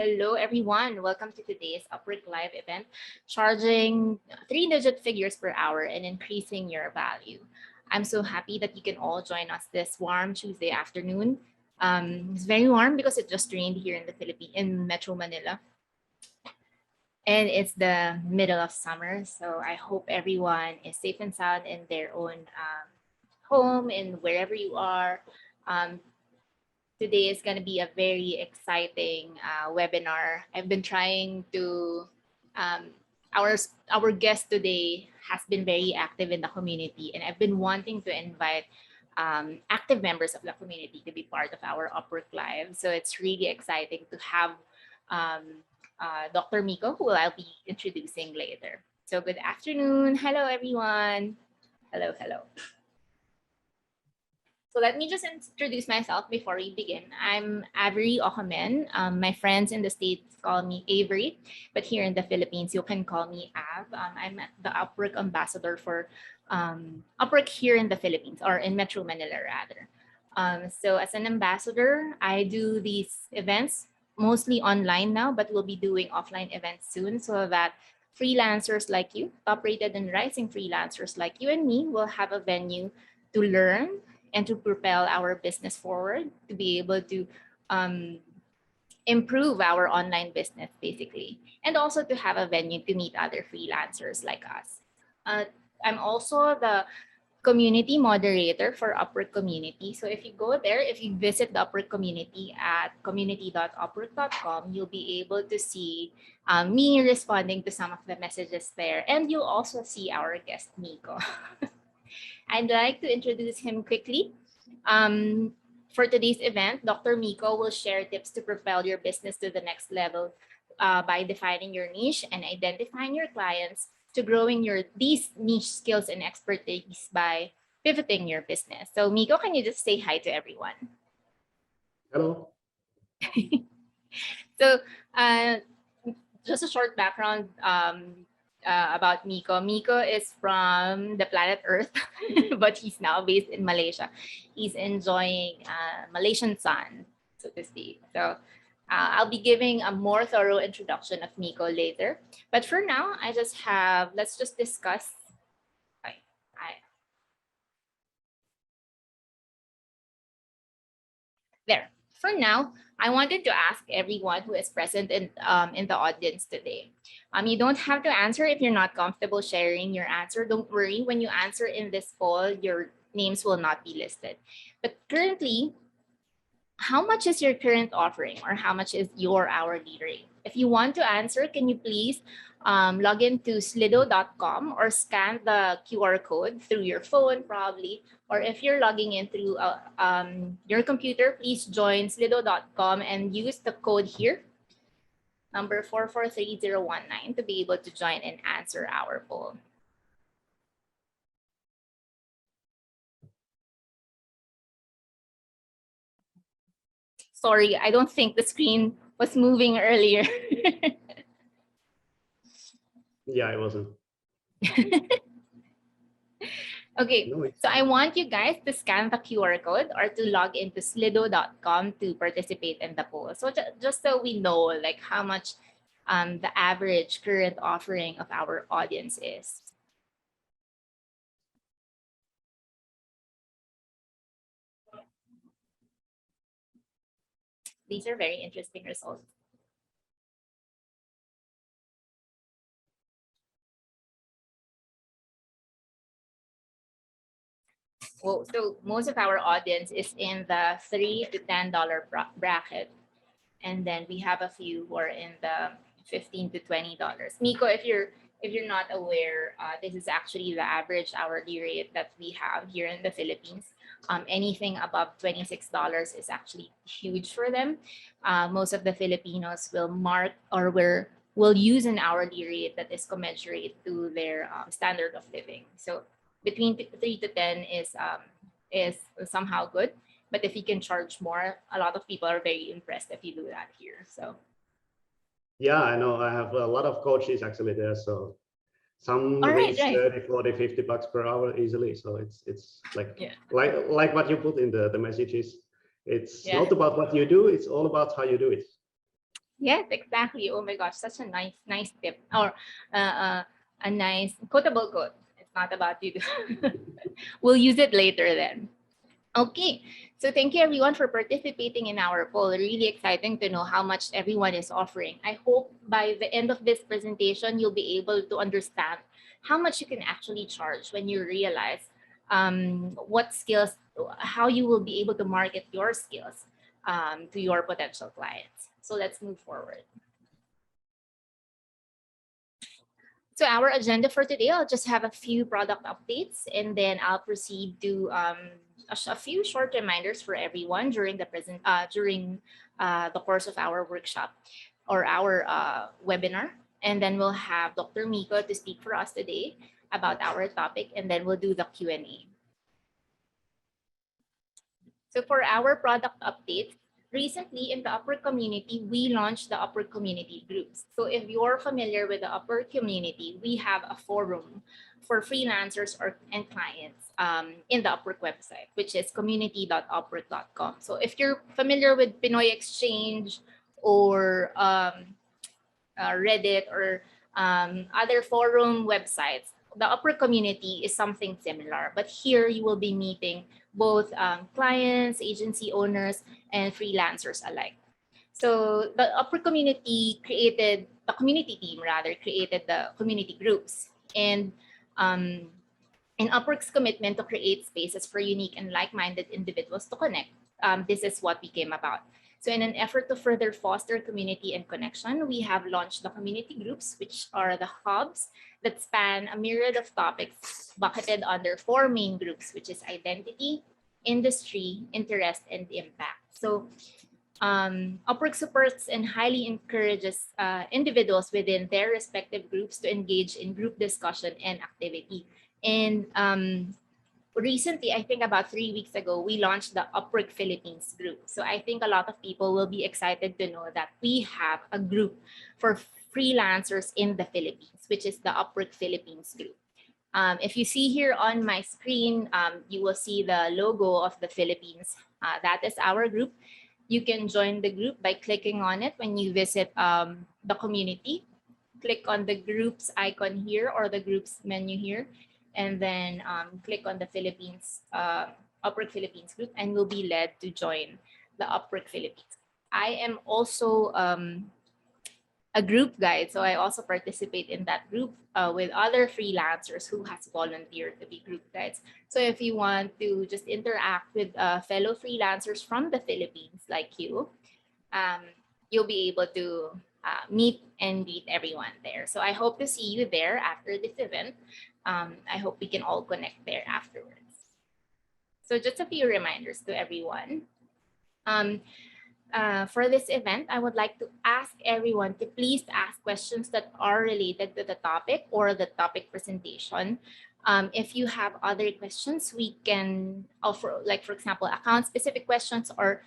Hello, everyone. Welcome to today's Upwork Live event, charging 3-digit figures per hour and increasing your value. I'm so happy that you can all join us this warm Tuesday afternoon. It's very warm because it just rained here in the Philippines, in Metro Manila. And it's the middle of summer, so I hope everyone is safe and sound in their own home and wherever you are. Today is going to be a very exciting webinar. I've been trying to, our guest today has been very active in the community, and I've been wanting to invite active members of the community to be part of our Upwork Live. So it's really exciting to have Dr. Mikko, who I'll be introducing later. So good afternoon. Hello, everyone. Hello, hello. So let me just introduce myself before we begin. I'm Avery Ohamen. My friends in the States call me Avery, but here in the Philippines, you can call me Av. I'm the Upwork ambassador for Upwork here in the Philippines, or in Metro Manila rather. So as an ambassador, I do these events mostly online now, but we'll be doing offline events soon so that freelancers like you, top-rated and rising freelancers like you and me will have a venue to learn and to propel our business forward, to be able to improve our online business, basically, and also to have a venue to meet other freelancers like us. I'm also the community moderator for Upwork community. So if you go there, if you visit the Upwork community at community.upwork.com, you'll be able to see me responding to some of the messages there. And you'll also see our guest, Mikko. I'd like to introduce him quickly. For today's event, Dr. Mikko will share tips to propel your business to the next level by defining your niche and identifying your clients, to growing these niche skills and expertise by pivoting your business. So Mikko, can you just say hi to everyone? Hello. So just a short background about Mikko. Mikko is from the planet Earth, but he's now based in Malaysia. He's enjoying Malaysian sun, so to speak. So I'll be giving a more thorough introduction of Mikko later. But for now, let's just discuss. There. For now, I wanted to ask everyone who is present in the audience today. You don't have to answer if you're not comfortable sharing your answer. Don't worry, when you answer in this poll, your names will not be listed. But currently, how much is your current offering, or how much is your hourly rate? If you want to answer, can you please log into slido.com or scan the QR code through your phone probably, or if you're logging in through your computer, please join slido.com and use the code here, number 443019, to be able to join and answer our poll. Sorry, I don't think the screen was moving earlier. Yeah, I wasn't. Okay, so I want you guys to scan the QR code or to log into slido.com to participate in the poll. So just so we know like how much the average current offering of our audience is. These are very interesting results. Well, so most of our audience is in the $3 to $10 bracket. And then we have a few who are in the $15 to $20. Mikko, if you're not aware, this is actually the average hourly rate that we have here in the Philippines. Anything above $26 is actually huge for them. Most of the Filipinos will mark or will use an hourly rate that is commensurate to their standard of living. So between 3 to 10 is somehow good. But if you can charge more, a lot of people are very impressed if you do that here. So yeah, I know. I have a lot of coaches actually there. So some reach 30, 40, $50 per hour easily. So it's like like what you put in the messages. It's not about what you do, it's all about how you do it. Yes, exactly. Oh my gosh, such a nice tip, or a nice quotable quote. It's not about you. We'll use it later then. Okay, so thank you everyone for participating in our poll. Really exciting to know how much everyone is offering. I hope by the end of this presentation, you'll be able to understand how much you can actually charge when you realize what skills, how you will be able to market your skills to your potential clients. So let's move forward. So our agenda for today, I'll just have a few product updates, and then I'll proceed to a few short reminders for everyone during the course of our workshop or our webinar. And then we'll have Dr. Mikko to speak for us today about our topic, and then we'll do the Q&A. So for our product updates, recently in the Upwork community, we launched the Upwork community groups. So if you're familiar with the Upwork community, we have a forum for freelancers and clients in the Upwork website, which is community.upwork.com. So if you're familiar with Pinoy Exchange or Reddit or other forum websites, the Upwork community is something similar. But here you will be meeting both clients, agency owners, and freelancers alike. So the Upwork community created, the community team rather, created the community groups. And in Upwork's commitment to create spaces for unique and like-minded individuals to connect, this is what we came about. So in an effort to further foster community and connection, we have launched the community groups, which are the hubs that span a myriad of topics bucketed under 4 main groups, which is identity, industry, interest, and impact. So Upwork supports and highly encourages individuals within their respective groups to engage in group discussion and activity. And recently, I think about 3 weeks ago, we launched the Upwork Philippines group. So I think a lot of people will be excited to know that we have a group for freelancers in the Philippines, which is the Upwork Philippines group. If you see here on my screen, you will see the logo of the Philippines. That is our group. You can join the group by clicking on it when you visit the community. Click on the groups icon here or the groups menu here, and then click on the Philippines, Upwork Philippines group, and will be led to join the Upwork Philippines. I am also a group guide, so I also participate in that group with other freelancers who has volunteered to be group guides. So if you want to just interact with fellow freelancers from the Philippines like you, you'll be able to meet and greet everyone there. So I hope to see you there after this event. I hope we can all connect there afterwards. So just a few reminders to everyone. For this event, I would like to ask everyone to please ask questions that are related to the topic or the topic presentation. If you have other questions, we can offer, like for example, account-specific questions or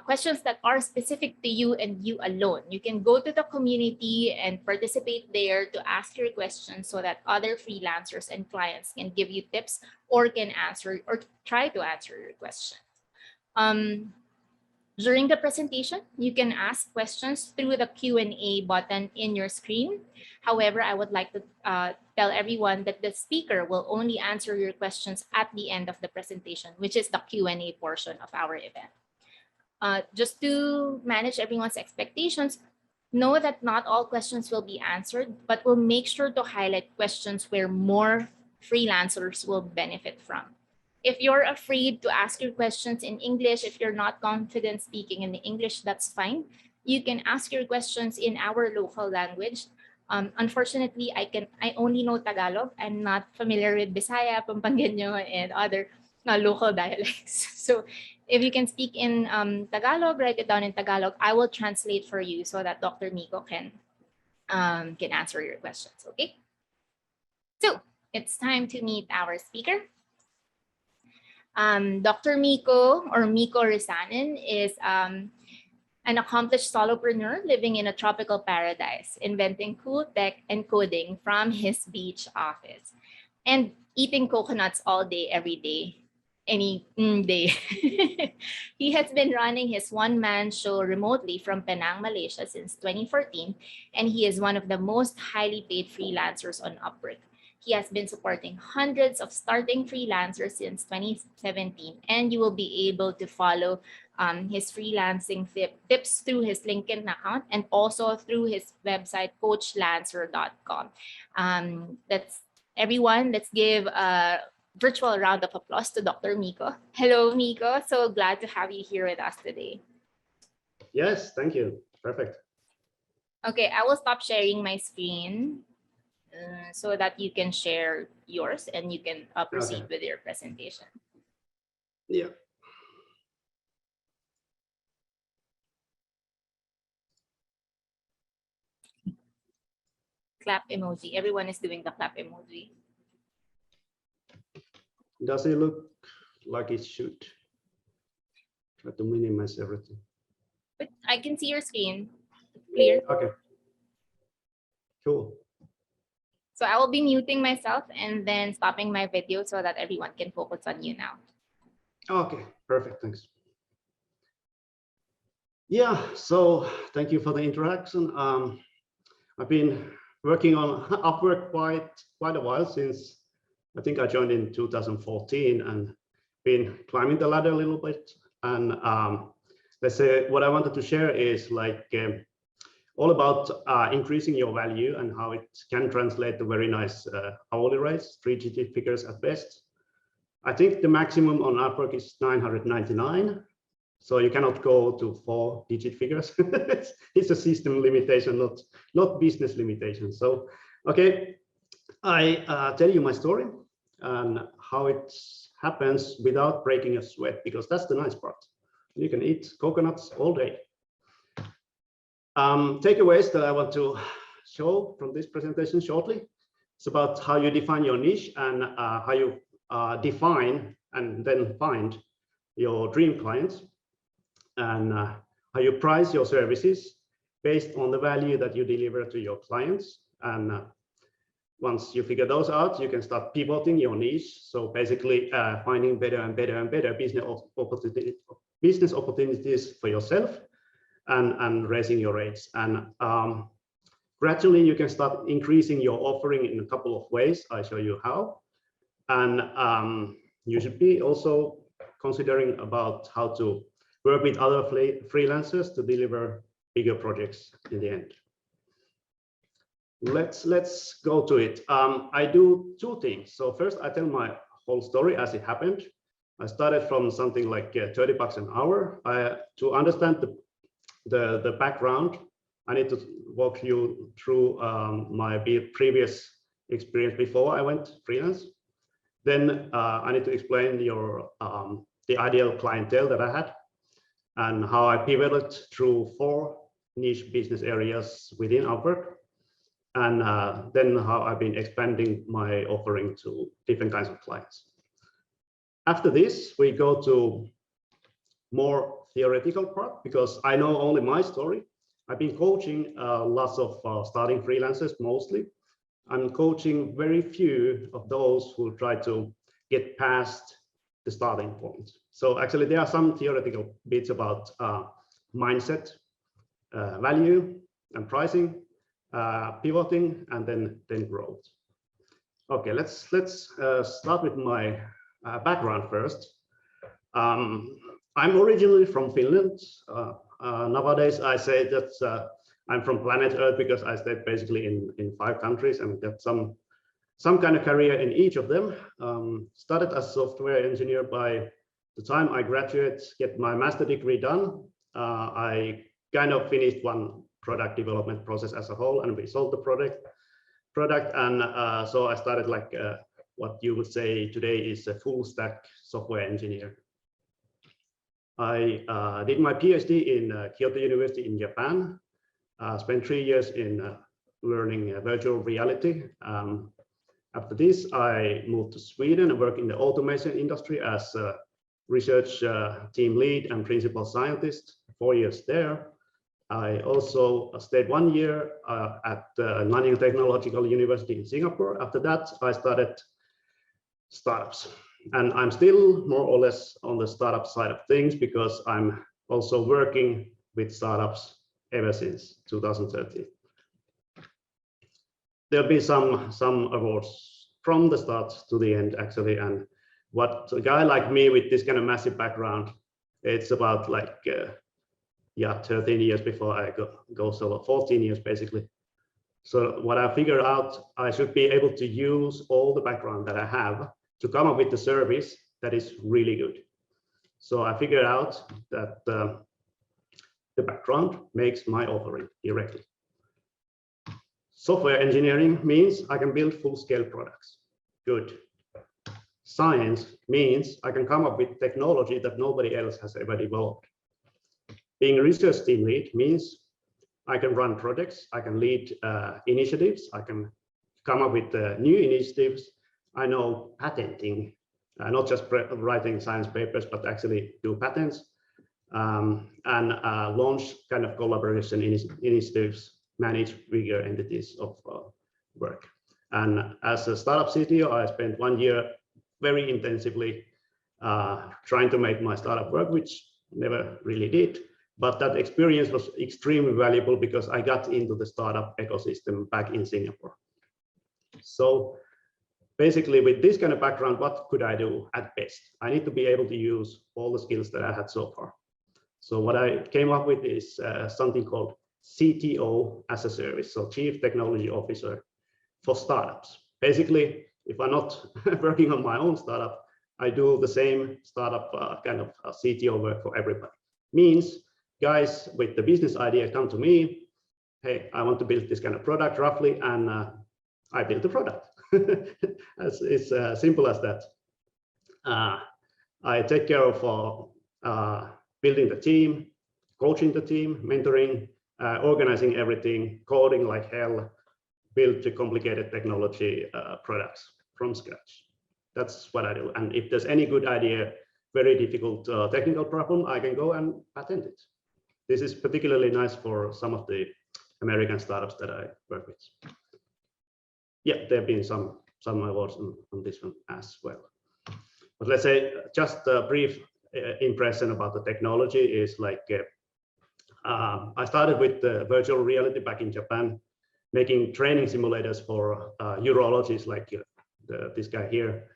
questions that are specific to you and you alone. You can go to the community and participate there to ask your questions so that other freelancers and clients can give you tips or can answer or try to answer your question. During the presentation, you can ask questions through the Q&A button in your screen. However, I would like to tell everyone that the speaker will only answer your questions at the end of the presentation, which is the Q&A portion of our event. Just to manage everyone's expectations, know that not all questions will be answered, but we'll make sure to highlight questions where more freelancers will benefit from. If you're afraid to ask your questions in English, if you're not confident speaking in English, that's fine. You can ask your questions in our local language. Unfortunately, I only know Tagalog. I'm not familiar with Bisaya, Pampangueño, and other local dialects. So if you can speak in Tagalog, write it down in Tagalog. I will translate for you so that Dr. Mikko can answer your questions, okay? So it's time to meet our speaker. Dr. Mikko or Mikko Rissanen is an accomplished solopreneur living in a tropical paradise, inventing cool tech and coding from his beach office, and eating coconuts all day, every day. any day. He has been running his one-man show remotely from Penang, Malaysia since 2014, and he is one of the most highly paid freelancers on Upwork. He has been supporting hundreds of starting freelancers since 2017, and you will be able to follow his freelancing tips through his LinkedIn account and also through his website, coachlancer.com. That's everyone. Let's give a virtual round of applause to Dr. Mikko. Hello, Mikko. So glad to have you here with us today. Yes, thank you. Perfect. Okay, I will stop sharing my screen so that you can share yours and you can proceed with your presentation. Yeah. Clap emoji. Everyone is doing the clap emoji. Does it look like it should? Try to minimize everything. But I can see your screen. Clear. Okay. Cool. So I will be muting myself and then stopping my video so that everyone can focus on you now. Okay, perfect. Thanks. Yeah, so thank you for the interaction. I've been working on Upwork quite a while, since I think I joined in 2014, and been climbing the ladder a little bit. And let's say what I wanted to share is all about increasing your value and how it can translate to very nice hourly rates, 3-digit figures at best. I think the maximum on Upwork is 999. So you cannot go to 4-digit figures. It's a system limitation, not business limitation. So, okay, I tell you my story and how it happens without breaking a sweat, because that's the nice part. You can eat coconuts all day. Takeaways that I want to show from this presentation shortly. It's about how you define your niche and how you define and then find your dream clients, and how you price your services based on the value that you deliver to your clients. And once you figure those out, you can start pivoting your niche. So basically finding better and better and better business opportunities for yourself, and raising your rates. And gradually you can start increasing your offering in a couple of ways. I show you how. And you should be also considering about how to work with other freelancers to deliver bigger projects in the end. Let's go to it. I do two things. So first, I tell my whole story as it happened. I started from something like 30 bucks an hour. To understand the background, I need to walk you through my previous experience before I went freelance. Then I need to explain the ideal clientele that I had, and how I pivoted through 4 niche business areas within Upwork, and then how I've been expanding my offering to different kinds of clients. After this, we go to more theoretical part, because I know only my story. I've been coaching lots of starting freelancers mostly. I'm coaching very few of those who try to get past the starting point. So actually there are some theoretical bits about mindset, value and pricing, pivoting, and then growth. Okay, let's start with my background first. I'm originally from Finland. Nowadays I say that I'm from planet Earth, because I stayed basically in 5 countries and got some kind of career in each of them. Started as a software engineer. By the time I graduate, get my master degree done, I kind of finished one product development process as a whole, and we sold the product. And so I started like what you would say today is a full stack software engineer. I did my PhD in Kyoto University in Japan. Spent 3 years in learning virtual reality. After this, I moved to Sweden and worked in the automation industry as a research team lead and principal scientist, 4 years there. I also stayed 1 year at Nanyang Technological University in Singapore. After that, I started startups. And I'm still more or less on the startup side of things because I'm also working with startups ever since 2013. There'll be some awards from the start to the end actually, and what a guy like me with this kind of massive background, it's about like 13 years before I go solo, 14 years basically. So what I figured out, I should be able to use all the background that I have to come up with the service that is really good. So I figured out that the background makes my offering directly. Software engineering means I can build full-scale products. Good. Science means I can come up with technology that nobody else has ever developed. Being a research team lead means I can run projects, I can lead initiatives, I can come up with new initiatives. I know patenting, not just writing science papers, but actually do patents and launch kind of collaboration initiatives, manage bigger entities of work. And as a startup CTO, I spent 1 year very intensively trying to make my startup work, which never really did. But that experience was extremely valuable because I got into the startup ecosystem back in Singapore. So basically, with this kind of background, what could I do at best? I need to be able to use all the skills that I had so far. So what I came up with is something called CTO as a service, so Chief Technology Officer for startups. Basically, if I'm not working on my own startup, I do the same startup kind of CTO work for everybody. Means guys with the business idea come to me, hey, I want to build this kind of product roughly, and I build the product. It's as simple as that. I take care of building the team, coaching the team, mentoring, organizing everything, coding like hell, build the complicated technology products from scratch. That's what I do. And if there's any good idea, very difficult technical problem, I can go and patent it. This is particularly nice for some of the American startups that I work with. Yeah, there have been some awards on this one as well. But let's say just a brief impression about the technology is like, I started with virtual reality back in Japan, making training simulators for urologists like this guy here,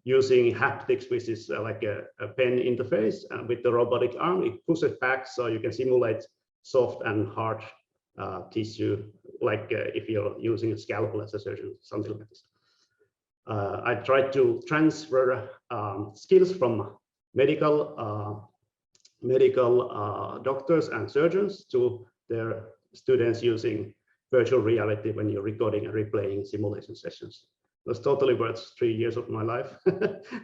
using haptics, which is like a pen interface with the robotic arm. It pushes back so you can simulate soft and hard tissue, like if you're using a scalpel as a surgeon, something like this. I tried to transfer skills from medical doctors and surgeons to their students using virtual reality when you're recording and replaying simulation sessions. It was totally worth 3 years of my life.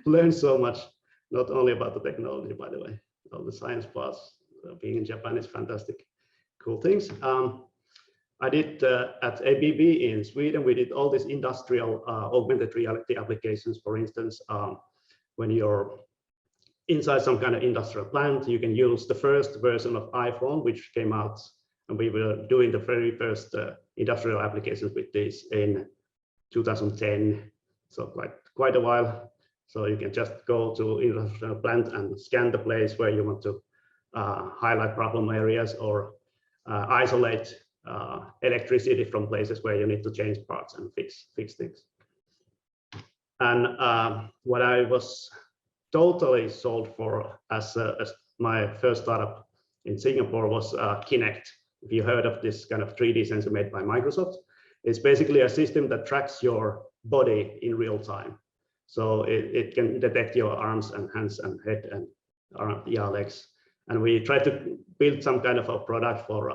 Learned so much, not only about the technology, by the way, all the science parts. Being in Japan is fantastic, cool things. I did at ABB in Sweden, we did all these industrial augmented reality applications. For instance, when you're inside some kind of industrial plant, you can use the first version of iPhone, which came out, and we were doing the very first industrial applications with this in 2010, so quite a while. So you can just go to industrial plant and scan the place where you want to highlight problem areas or isolate electricity from places where you need to change parts and fix things. And what I was totally sold for as my first startup in Singapore was Kinect. If you heard of this kind of 3D sensor made by Microsoft, it's basically a system that tracks your body in real time. So it can detect your arms and hands and head and legs. And we tried to build some kind of a product for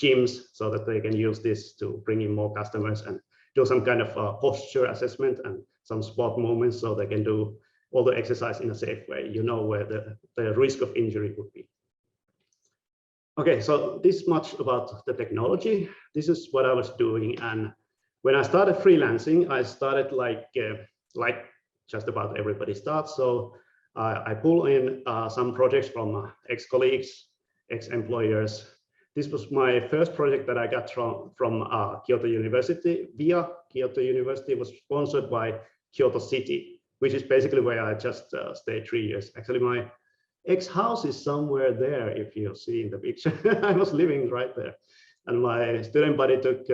gyms so that they can use this to bring in more customers and do some kind of posture assessment and some sport movements so they can do all the exercise in a safe way. You know where the risk of injury would be. Okay, so this much about the technology. This is what I was doing. And when I started freelancing, I started like just about everybody starts. So I pull in some projects from ex-colleagues, ex-employers. This was my first project that I got from Kyoto University. Via Kyoto University was sponsored by Kyoto City. which is basically where I just stayed 3 years. Actually, my ex-house is somewhere there, if you see in the picture. I was living right there. And my student buddy took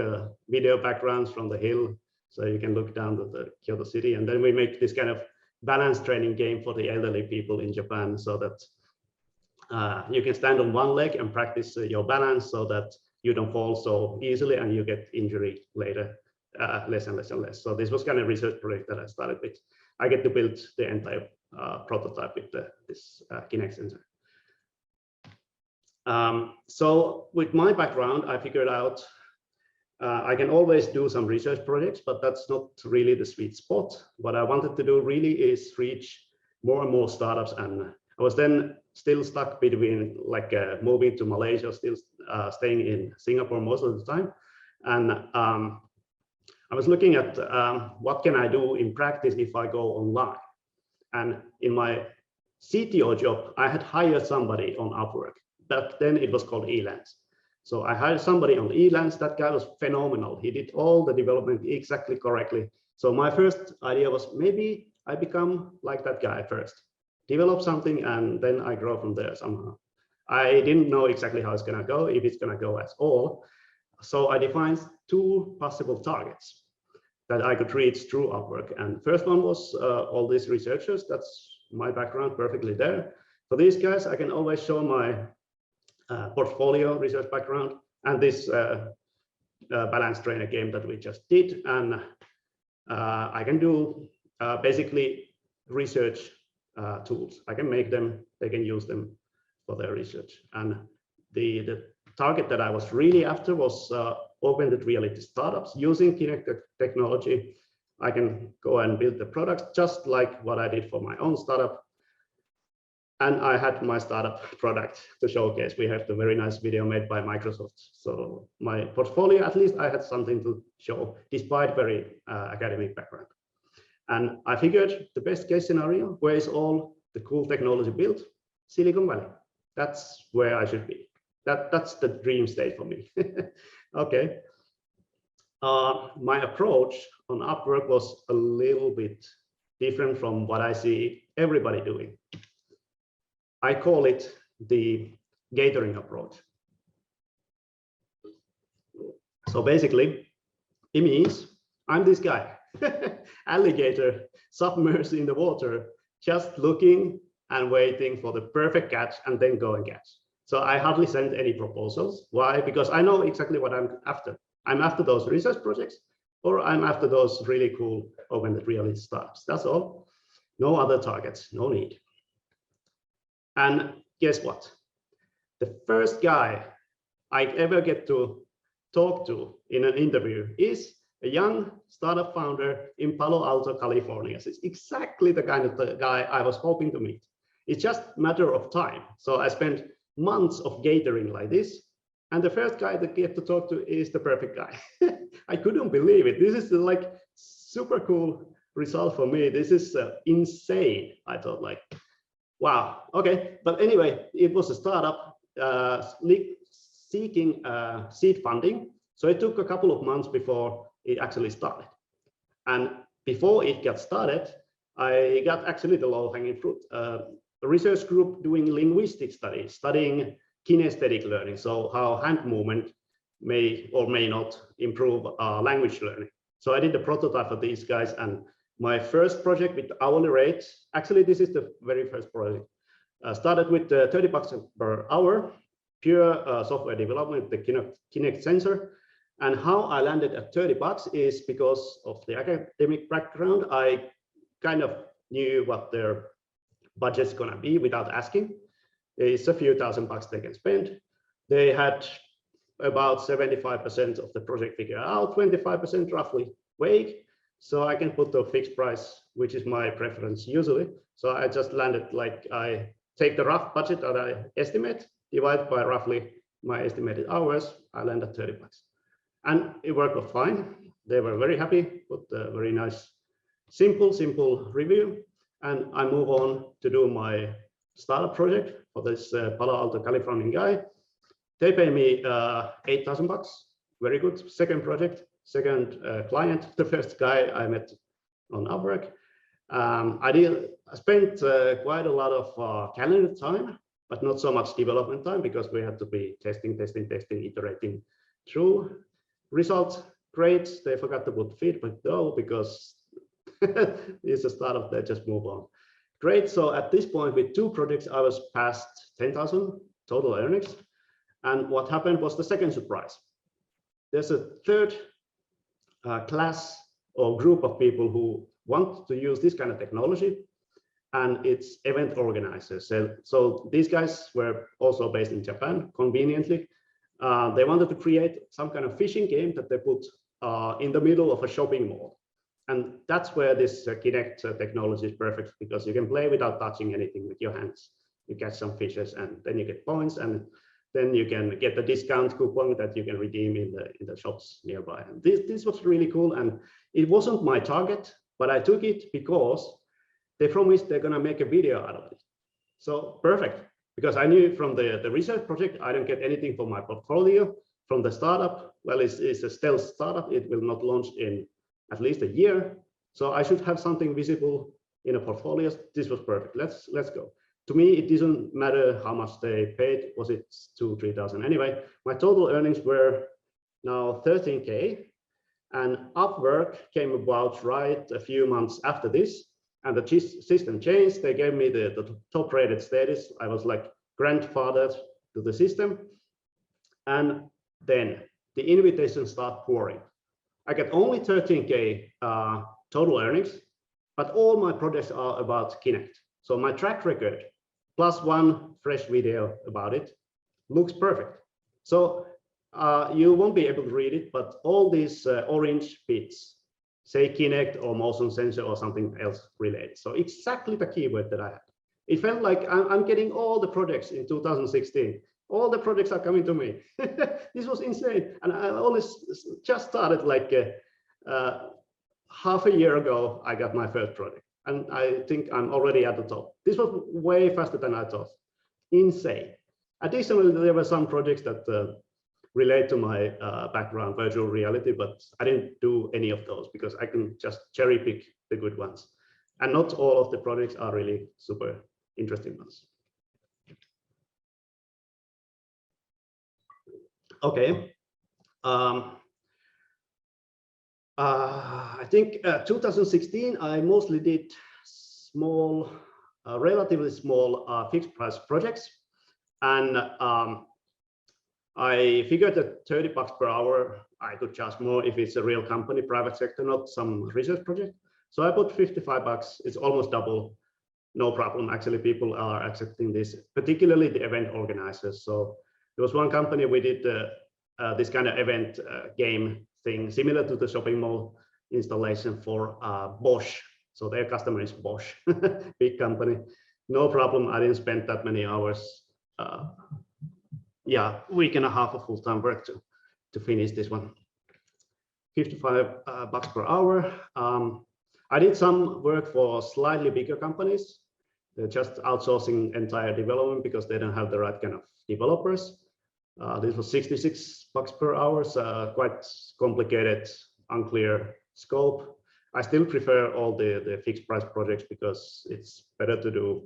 video backgrounds from the hill, so you can look down to the Kyoto city. And then we make this kind of balance training game for the elderly people in Japan, so that you can stand on one leg and practice your balance so that you don't fall so easily and you get injury later, less and less and less. So this was kind of research project that I started with. I get to build the entire prototype with this Kinect sensor. So with my background, I figured out I can always do some research projects, but that's not really the sweet spot. What I wanted to do really is reach more and more startups, and I was then still stuck between like moving to Malaysia, still staying in Singapore most of the time. And I was looking at what can I do in practice if I go online. And in my CTO job, I had hired somebody on Upwork. Back then it was called Elance. So I hired somebody on Elance. That guy was phenomenal. He did all the development exactly correctly. So my first idea was maybe I become like that guy first, develop something, and then I grow from there somehow. I didn't know exactly how it's going to go, if it's going to go at all. So I defined 2 possible targets that I could reach through Upwork. And first one was all these researchers. That's my background perfectly there. For these guys, I can always show my portfolio research background and this balance trainer game that we just did. And I can do basically research tools. I can make them, they can use them for their research. And the target that I was really after was augmented reality startups using Kinect technology. I can go and build the products just like what I did for my own startup. And I had my startup product to showcase. We have the very nice video made by Microsoft. So my portfolio, at least I had something to show despite very academic background. And I figured the best case scenario, where is all the cool technology built? Silicon Valley. That's where I should be. That's the dream state for me. Okay. My approach on Upwork was a little bit different from what I see everybody doing. I call it the gathering approach. So basically, it means I'm this guy, alligator submerged in the water, just looking and waiting for the perfect catch and then go and catch. So I hardly send any proposals. Why? Because I know exactly what I'm after. I'm after those research projects, or I'm after those really cool augmented reality startups. That's all. No other targets, no need. And guess what? The first guy I ever get to talk to in an interview is a young startup founder in Palo Alto, California. So it's exactly the kind of the guy I was hoping to meet. It's just a matter of time. So I spent months of gathering like this. And the first guy that I get to talk to is the perfect guy. I couldn't believe it. This is like super cool result for me. This is insane. I thought like, wow, okay. But anyway, it was a startup seeking seed funding. So it took a couple of months before it actually started. And before it got started, I got actually the low-hanging fruit. A research group doing linguistic studies, studying kinesthetic learning, so how hand movement may or may not improve language learning. So I did the prototype for these guys, and my first project with hourly rate, actually this is the very first project, started with $30 per hour, pure software development, the Kinect sensor. And how I landed at $30 is because of the academic background. I kind of knew what their budget's gonna be without asking. It's a few $1,000 they can spend. They had about 75% of the project figured out, 25% roughly vague. So I can put a fixed price, which is my preference usually. So I just landed like I take the rough budget that I estimate, divide by roughly my estimated hours, I land at $30. And it worked fine. They were very happy with a very nice, simple review. And I move on to do my startup project for this Palo Alto, Californian guy. They pay me $8,000, very good. Second project, second client, the first guy I met on Upwork. I spent quite a lot of calendar time, but not so much development time because we had to be testing, iterating through. Results great. They forgot to put feedback though because it's a startup. They just move on. Great. So at this point, with 2 projects, I was past 10,000 total earnings. And what happened was the second surprise. There's a third class or group of people who want to use this kind of technology, and it's event organizers. So these guys were also based in Japan, conveniently. They wanted to create some kind of fishing game that they put in the middle of a shopping mall. And that's where this Kinect technology is perfect, because you can play without touching anything with your hands. You catch some fishes and then you get points, and then you can get the discount coupon that you can redeem in the shops nearby. And this was really cool, and it wasn't my target, but I took it because they promised they're gonna make a video out of it. So perfect, because I knew from the research project, I don't get anything for my portfolio. From the startup, well, it's a stealth startup. It will not launch in at least a year. So I should have something visible in a portfolio. This was perfect. Let's go. To me, it doesn't matter how much they paid. Was it 2,000-3,000? Anyway, my total earnings were now 13K, and Upwork came about right a few months after this, and the system changed. They gave me the top rated status. I was like grandfather to the system. And then the invitations start pouring. I get only 13K total earnings, but all my projects are about Kinect. So my track record, plus 1 fresh video about it, looks perfect. So you won't be able to read it, but all these orange bits say Kinect or motion sensor or something else related. So exactly the keyword that I had. It felt like I'm getting all the projects in 2016. All the projects are coming to me. This was insane. And I only just started like half a year ago, I got my first project. And I think I'm already at the top. This was way faster than I thought. Insane. Additionally, there were some projects that relate to my background, virtual reality, but I didn't do any of those because I can just cherry pick the good ones. And not all of the projects are really super interesting ones. Okay. I think 2016, I mostly did small, relatively small fixed price projects. And I figured that $30 per hour, I could charge more if it's a real company, private sector, not some research project. So I put $55. It's almost double. No problem. Actually, people are accepting this, particularly the event organizers. So there was one company we did this kind of event game thing, similar to the shopping mall installation for Bosch. So their customer is Bosch, big company. No problem. I didn't spend that many hours. Yeah, week and a half of full-time work to finish this one. $55 per hour. I did some work for slightly bigger companies. They're just outsourcing entire development because they don't have the right kind of developers. This was $66 per hour, so quite complicated, unclear scope. I still prefer all the fixed price projects because it's better to do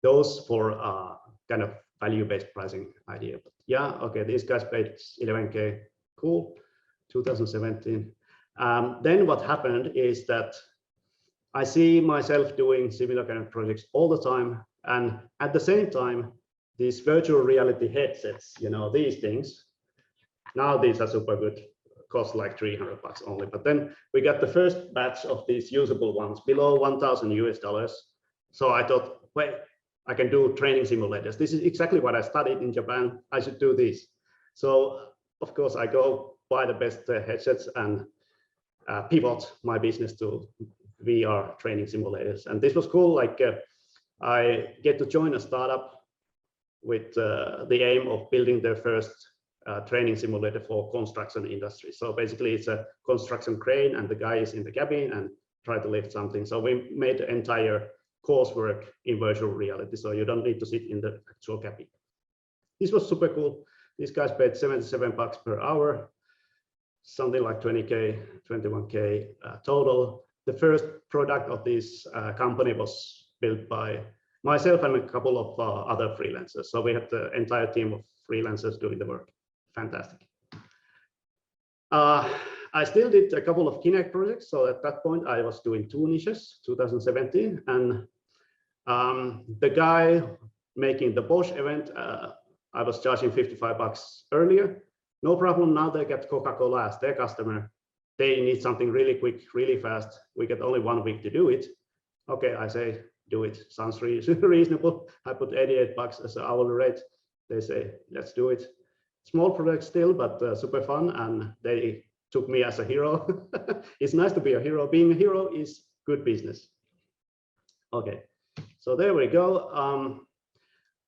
those for kind of value-based pricing idea. But yeah, okay, these guys paid 11K, cool, 2017. Then what happened is that I see myself doing similar kind of projects all the time, and at the same time, these virtual reality headsets, you know, these things, now these are super good, cost like $300 only. But then we got the first batch of these usable ones below $1,000 US. So I thought, wait, I can do training simulators. This is exactly what I studied in Japan. I should do this. So of course I go buy the best headsets and pivot my business to VR training simulators. And this was cool. Like I get to join a startup with the aim of building their first training simulator for construction industry. So basically it's a construction crane and the guy is in the cabin and try to lift something. So we made the entire coursework in virtual reality. So you don't need to sit in the actual cabin. This was super cool. These guys paid $77 per hour, something like 20K, 21K total. the first product of this company was built by myself and a couple of other freelancers. So we had the entire team of freelancers doing the work. Fantastic. I still did a couple of Kinect projects. So at that point, I was doing 2 niches, 2017. And the guy making the Bosch event, I was charging $55 earlier. No problem. Now they get Coca-Cola as their customer. They need something really quick, really fast. We get only 1 week to do it. Okay, I say, do it. Sounds reasonable. I put $88 as an hourly rate. They say, let's do it. Small project still, but super fun. And they took me as a hero. It's nice to be a hero. Being a hero is good business. Okay, so there we go.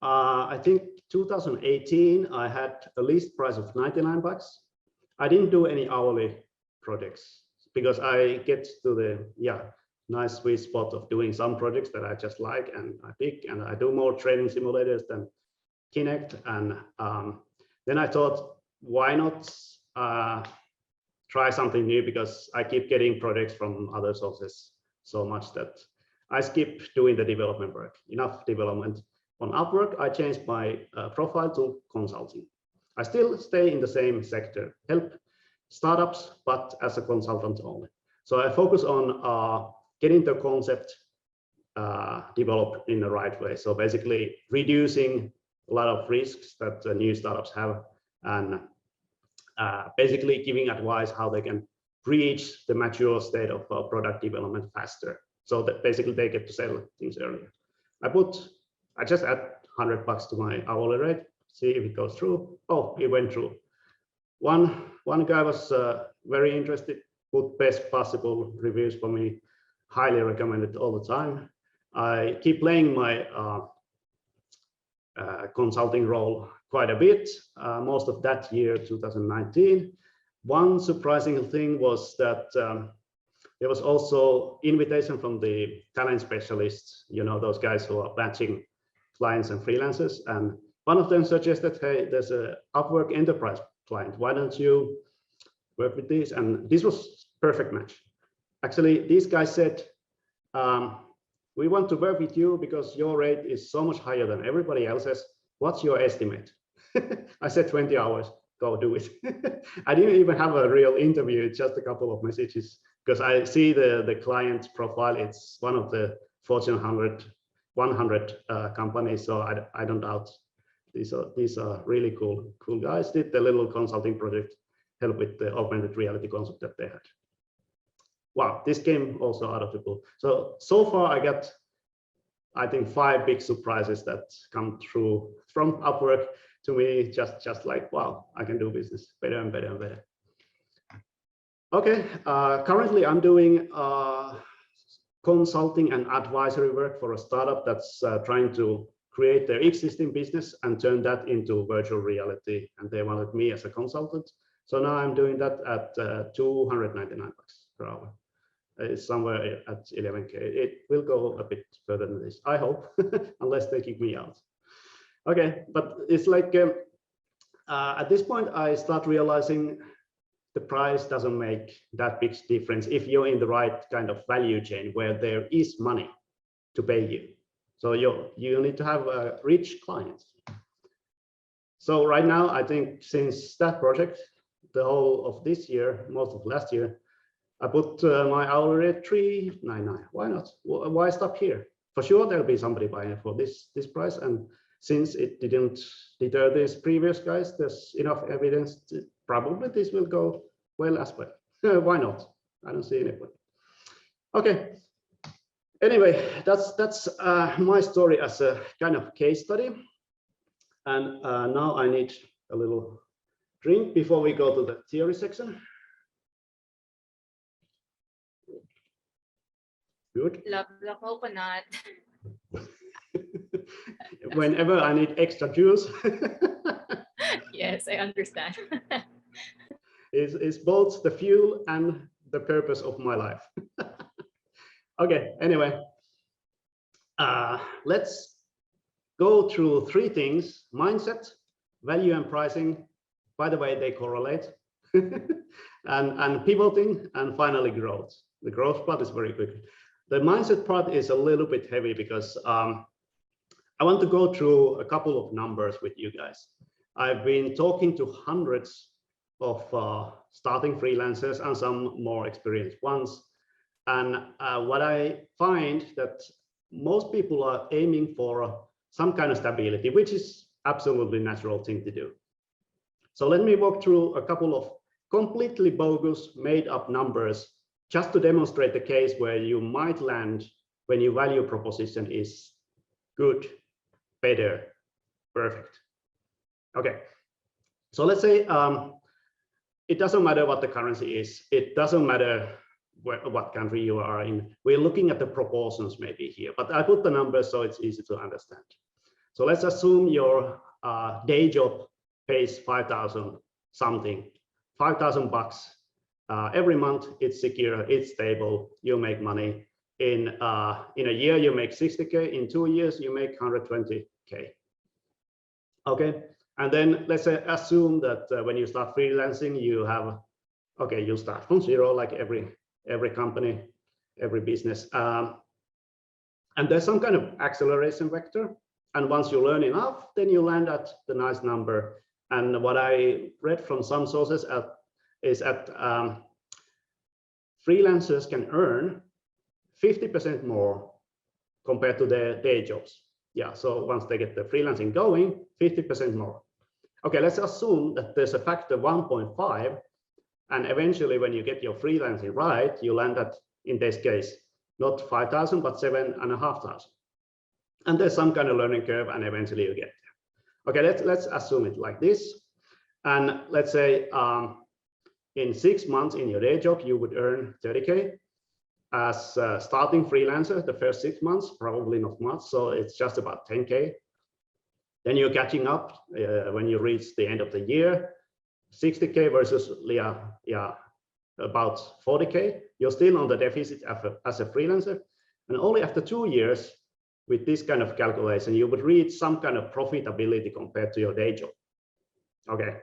I think 2018, I had a list price of $99. I didn't do any hourly projects because I get to the nice sweet spot of doing some projects that I just like and I pick, and I do more training simulators than Kinect. And then I thought, why not try something new, because I keep getting projects from other sources so much that I skip doing the development work. Enough development. On Upwork, I changed my profile to consulting. I still stay in the same sector, help startups, but as a consultant only. So I focus on getting the concept developed in the right way. So basically reducing a lot of risks that new startups have, and basically giving advice how they can reach the mature state of product development faster. So that basically they get to sell things earlier. I just add $100 to my hourly rate, see if it goes through. Oh, it went through. One guy was very interested, put best possible reviews for me, highly recommended all the time. I keep playing my consulting role quite a bit, most of that year, 2019. One surprising thing was that there was also invitation from the talent specialists, you know, those guys who are matching clients and freelancers. And one of them suggested, hey, there's a Upwork enterprise client. Why don't you work with this? And this was perfect match. Actually, these guys said, we want to work with you because your rate is so much higher than everybody else's. What's your estimate? I said 20 hours, go do it. I didn't even have a real interview, just a couple of messages, because I see the client profile. It's one of the Fortune 100 companies, so I don't doubt. These are really cool guys. Did the little consulting project, help with the augmented reality concept that they had. Wow, this came also out of the blue. So far I got, I think, 5 big surprises that come through from Upwork to me, just like, wow, I can do business better and better and better. Okay, currently I'm doing consulting and advisory work for a startup that's trying to create their existing business and turn that into virtual reality. And they wanted me as a consultant. So now I'm doing that at $299 per hour. It's somewhere at 11K. It will go a bit further than this, I hope, unless they kick me out. Okay, but it's like at this point, I start realizing the price doesn't make that big difference if you're in the right kind of value chain where there is money to pay you. So you need to have rich clients. So right now, I think since that project, the whole of this year, most of last year, I put my hourly rate $399. Why not? Why stop here? For sure, there'll be somebody buying it for this price. And since it didn't deter these previous guys, there's enough evidence to probably this will go well as well. Why not? I don't see any point. Okay. Anyway, that's my story as a kind of case study. And now I need a little drink before we go to the theory section. Good. Love the coconut. Whenever I need extra juice. Yes, I understand. It's both the fuel and the purpose of my life. Okay, anyway, let's go through 3 things: mindset, value and pricing. By the way, they correlate. and pivoting, and finally growth. The growth part is very quick. The mindset part is a little bit heavy because I want to go through a couple of numbers with you guys. I've been talking to hundreds of starting freelancers and some more experienced ones. And what I find that most people are aiming for some kind of stability, which is absolutely natural thing to do. So let me walk through a couple of completely bogus, made up numbers just to demonstrate the case where you might land when your value proposition is good, better, perfect. Okay, so let's say it doesn't matter what the currency is. It doesn't matter what country you are in. We're looking at the proportions maybe here, but I put the numbers so it's easy to understand. So let's assume your day job pays 5,000 something, 5,000 bucks every month. It's secure, it's stable, you make money. In a year, you make 60K. In 2 years, you make 120K. Okay, and then let's say assume that when you start freelancing, you have, okay, you start from zero like every company, every business. And there's some kind of acceleration vector. And once you learn enough, then you land at the nice number. And what I read from some sources is that freelancers can earn 50% more compared to their day jobs. Yeah, so once they get the freelancing going, 50% more. Okay, let's assume that there's a factor 1.5, and eventually when you get your freelancing right, you land at, in this case, not 5,000, but 7,500. And there's some kind of learning curve, and eventually you get there. Okay, let's assume it like this. And let's say in 6 months in your day job, you would earn 30K. As a starting freelancer, the first 6 months, probably not much, so it's just about 10K. Then you're catching up when you reach the end of the year, 60K versus about 40K. You're still on the deficit as a freelancer, and only after 2 years with this kind of calculation, you would reach some kind of profitability compared to your day job. Okay.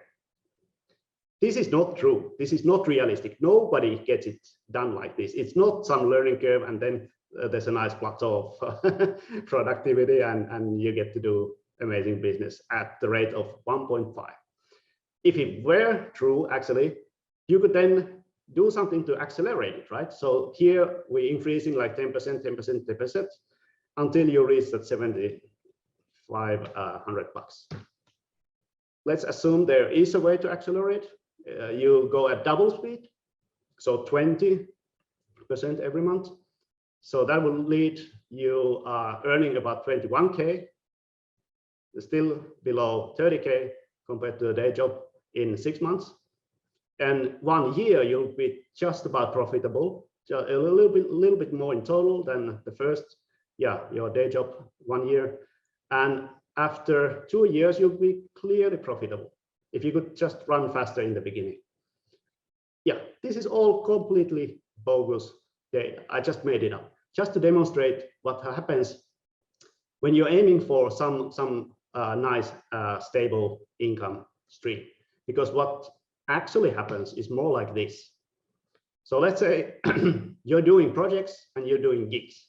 This is not true. This is not realistic. Nobody gets it done like this. It's not some learning curve and then there's a nice plateau of productivity and you get to do amazing business at the rate of 1.5. If it were true, actually, you could then do something to accelerate it, right? So here we're increasing like 10%, 10%, 10% until you reach that 7,500 bucks. Let's assume there is a way to accelerate. You go at double speed, so 20% every month. So that will lead you earning about 21K, still below 30K compared to a day job in 6 months. And 1 year, you'll be just about profitable, just a little bit more in total than the first, your day job 1 year. And after 2 years, you'll be clearly profitable if you could just run faster in the beginning. Yeah, this is all completely bogus data. I just made it up just to demonstrate what happens when you're aiming for some nice stable income stream. Because what actually happens is more like this. So let's say you're doing projects and you're doing gigs.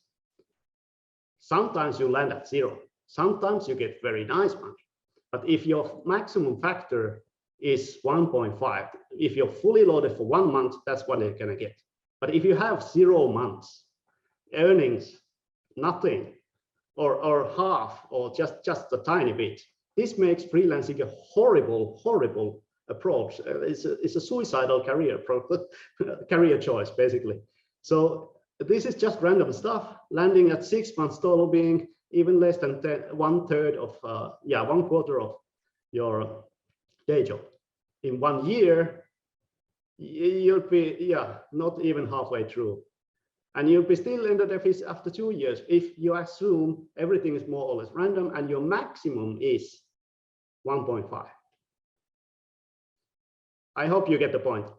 Sometimes you land at zero. Sometimes you get very nice money. But if your maximum factor is 1.5, if you're fully loaded for 1 month, that's what you're gonna get. But if you have 0 months, earnings, nothing, or half, or just a tiny bit, this makes freelancing a horrible approach. It's a suicidal career choice, basically. So this is just random stuff, landing at 6 months total being even less than 1/3 of, 1/4 of your day job. In 1 year, you'll be, not even halfway through. And you'll be still in the deficit after 2 years if you assume everything is more or less random and your maximum is 1.5. I hope you get the point.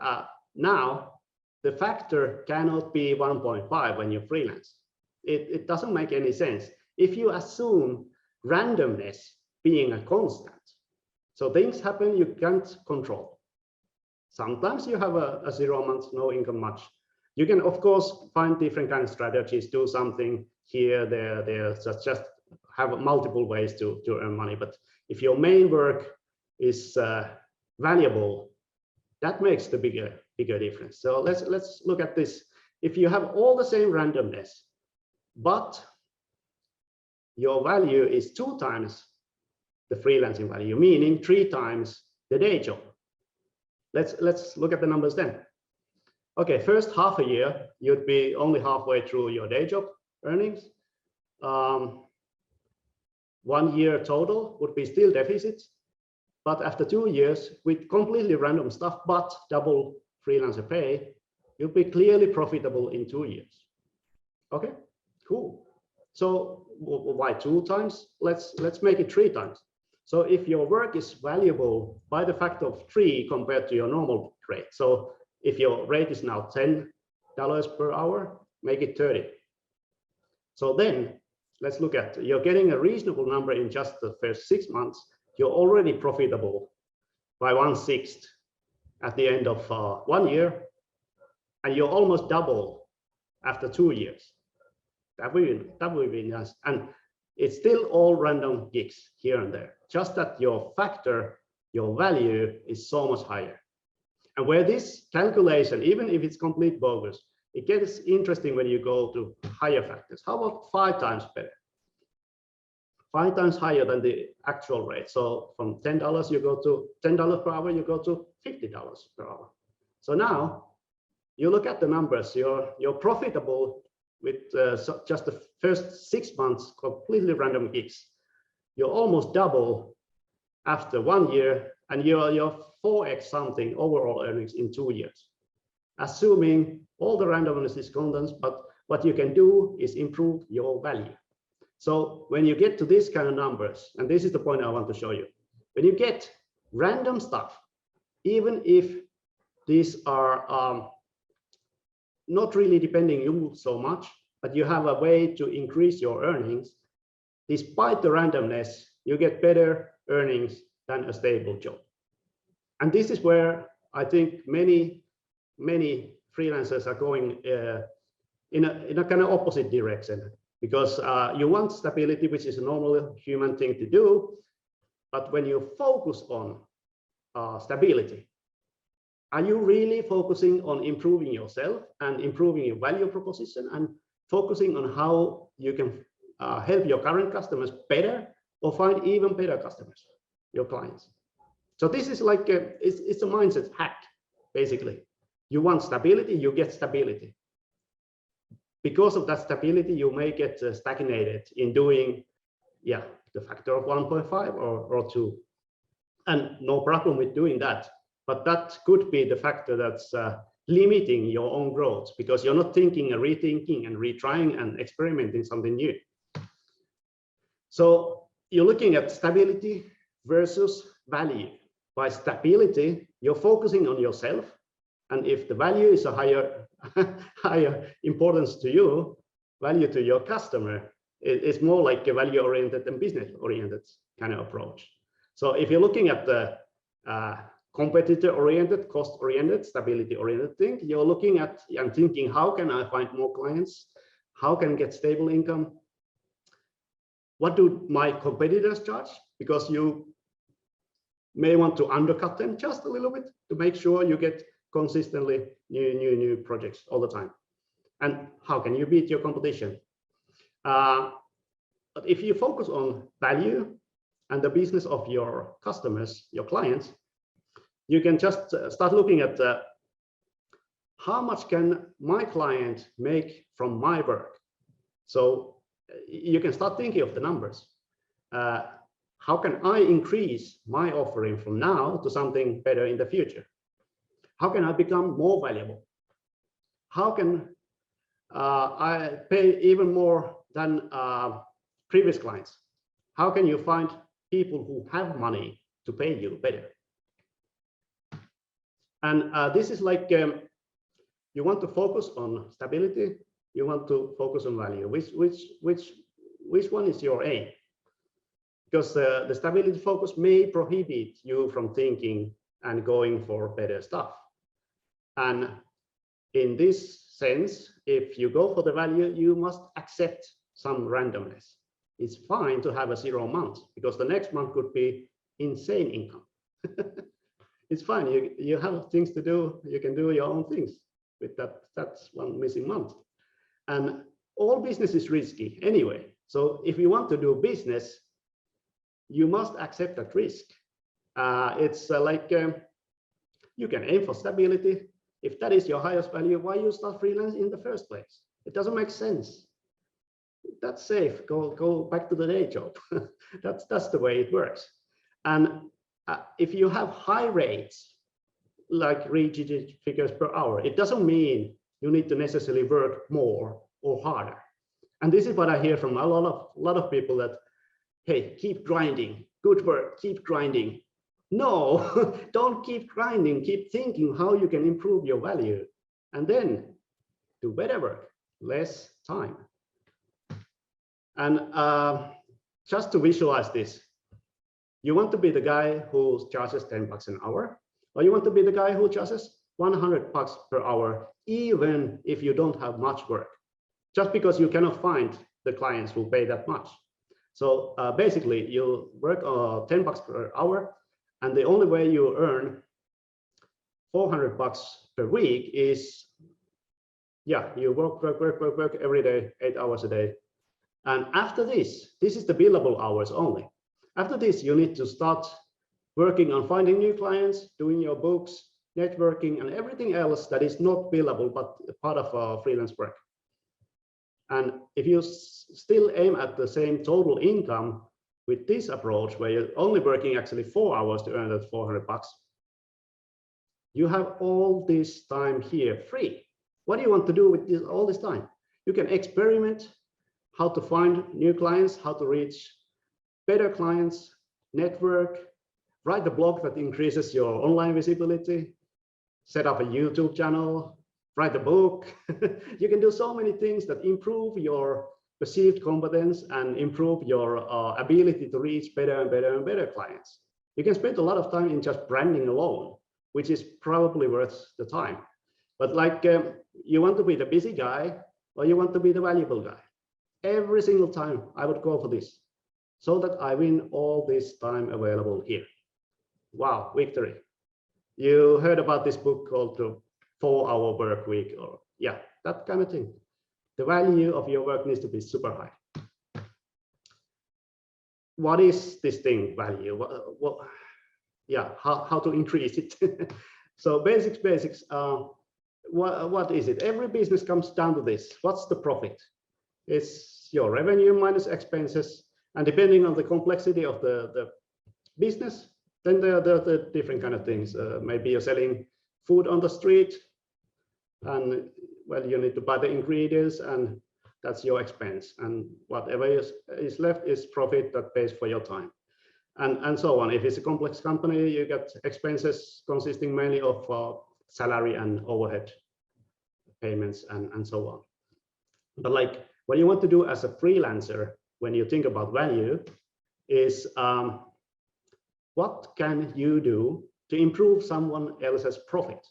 Now, the factor cannot be 1.5 when you freelance. It doesn't make any sense. If you assume randomness being a constant, so things happen you can't control. Sometimes you have a 0 months, no income much. You can, of course, find different kind of strategies, do something here, there, just have multiple ways to earn money. But if your main work is valuable, that makes the bigger difference. So let's look at this. If you have all the same randomness, but your value is 2 times the freelancing value, meaning 3 times the day job. Let's look at the numbers then. Okay, first half a year, you'd be only halfway through your day job earnings. 1 year total would be still deficit, but after 2 years with completely random stuff, but double freelancer pay, you'll be clearly profitable in 2 years. Okay, cool. So why 2 times? Let's make it 3 times. So if your work is valuable by the factor of 3 compared to your normal rate, so if your rate is now $10 per hour, make it 30. So then let's look at, you're getting a reasonable number in just the first 6 months. You're already profitable by 1/6 at the end of 1 year, and you're almost double after 2 years. That would be nice. And it's still all random gigs here and there, just that your factor, your value is so much higher. And where this calculation, even if it's complete bogus, it gets interesting when you go to higher factors. How about 5 times better? 5 times higher than the actual rate. So from $10 you go to $10 per hour, you go to $50 per hour. So now you look at the numbers, you're profitable with just the first 6 months, completely random gigs. You're almost double after 1 year, and you're 4x something overall earnings in 2 years, assuming all the randomness is constant. But what you can do is improve your value. So when you get to this kind of numbers, and this is the point I want to show you, when you get random stuff, even if these are not really depending you so much, but you have a way to increase your earnings, despite the randomness, you get better earnings than a stable job. And this is where I think many freelancers are going in a kind of opposite direction, because you want stability, which is a normal human thing to do. But when you focus on stability, are you really focusing on improving yourself and improving your value proposition and focusing on how you can help your current customers better or find even better customers, your clients? So this is like it's a mindset hack, basically. You want stability, you get stability. Because of that stability, you may get stagnated in doing, the factor of 1.5 or 2. And no problem with doing that. But that could be the factor that's limiting your own growth, because you're not thinking and rethinking and retrying and experimenting something new. So you're looking at stability versus value. By stability, you're focusing on yourself. And if the value is a higher importance to you, value to your customer, it's more like a value-oriented and business-oriented kind of approach. So if you're looking at the competitor-oriented, cost-oriented, stability-oriented thing, you're looking at and thinking, how can I find more clients? How can I get stable income? What do my competitors charge? Because you may want to undercut them just a little bit to make sure you get consistently new projects all the time. And how can you beat your competition? But if you focus on value and the business of your customers, your clients, you can just start looking at how much can my client make from my work. So you can start thinking of the numbers. How can I increase my offering from now to something better in the future? How can I become more valuable? How can I pay even more than previous clients? How can you find people who have money to pay you better? And this is like you want to focus on stability. You want to focus on value. Which one is your aim? Because the stability focus may prohibit you from thinking and going for better stuff. And in this sense, if you go for the value, you must accept some randomness. It's fine to have a 0 month because the next month could be insane income. It's fine. You have things to do. You can do your own things with that. That's one missing month. And all business is risky anyway. So if you want to do business, you must accept that risk. It's like you can aim for stability. If that is your highest value, why you start freelance in the first place? It doesn't make sense. That's safe. Go back to the day job. That's the way it works. And if you have high rates, like 3-digit figures per hour, it doesn't mean you need to necessarily work more or harder. And this is what I hear from a lot of people that, hey, keep grinding, good work, keep grinding. No, don't keep grinding, keep thinking how you can improve your value, and then do better work, less time. And just to visualize this, you want to be the guy who charges $10 an hour, or you want to be the guy who charges $100 per hour, even if you don't have much work, just because you cannot find the clients who pay that much. So basically, you work $10 per hour, and the only way you earn $400 per week is, yeah, you work every day, 8 hours a day. And after this is the billable hours only. After this, you need to start working on finding new clients, doing your books, networking, and everything else that is not billable, but part of freelance work. And if you still aim at the same total income with this approach, where you're only working actually 4 hours to earn that $400, you have all this time here free. What do you want to do with all this time? You can experiment how to find new clients, how to reach better clients, network, write a blog that increases your online visibility, set up a YouTube channel, write a book. You can do so many things that improve your perceived competence and improve your ability to reach better and better and better clients. You can spend a lot of time in just branding alone, which is probably worth the time. But like you want to be the busy guy or you want to be the valuable guy. Every single time I would go for this so that I win all this time available here. Wow, victory. You heard about this book called the 4-Hour Work Week, or yeah, that kind of thing. The value of your work needs to be super high. What is this thing, value? Yeah, how to increase it? So basics. What is it? Every business comes down to this. What's the profit? It's your revenue minus expenses, and depending on the complexity of the business, then there are the different kind of things. Maybe you're selling food on the street, and well, you need to buy the ingredients, and that's your expense. And whatever is left is profit that pays for your time, and so on. If it's a complex company, you get expenses consisting mainly of salary and overhead payments and so on. But like what you want to do as a freelancer when you think about value is what can you do to improve someone else's profit?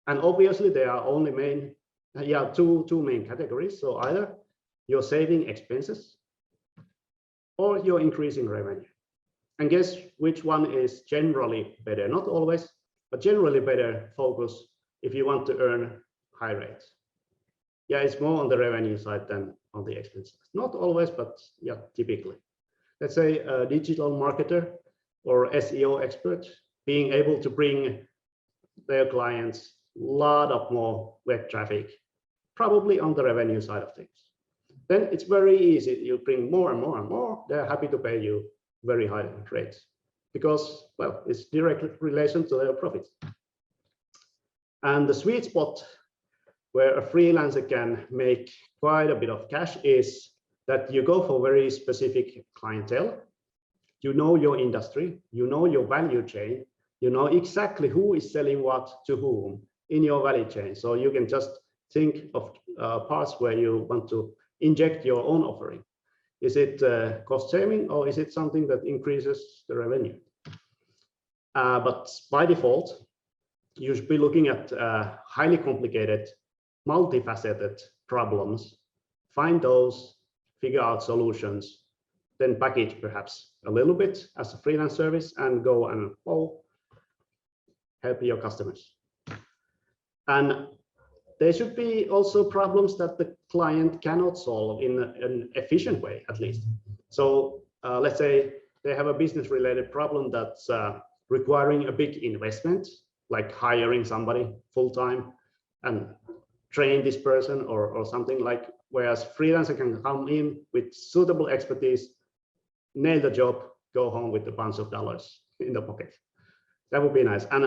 And obviously there are only two main categories. So either you're saving expenses or you're increasing revenue. And guess which one is generally better? Not always, but generally better focus if you want to earn high rates. Yeah, it's more on the revenue side than on the expenses. Not always, but yeah, typically. Let's say a digital marketer or SEO expert being able to bring their clients a lot of more web traffic, probably on the revenue side of things. Then it's very easy. You bring more and more and more. They're happy to pay you very high rates because, well, it's direct relation to their profits. And the sweet spot where a freelancer can make quite a bit of cash is that you go for very specific clientele. You know your industry, you know your value chain, you know exactly who is selling what to whom in your value chain. So you can just think of parts where you want to inject your own offering. Is it cost saving or is it something that increases the revenue? But by default, you should be looking at highly complicated multifaceted problems, find those, figure out solutions, then package perhaps a little bit as a freelance service and go and help your customers. And there should be also problems that the client cannot solve in an efficient way, at least. So let's say they have a business related problem that's requiring a big investment, like hiring somebody full-time and train this person or something, like, whereas freelancer can come in with suitable expertise, nail the job, go home with a bunch of dollars in the pocket. That would be nice. And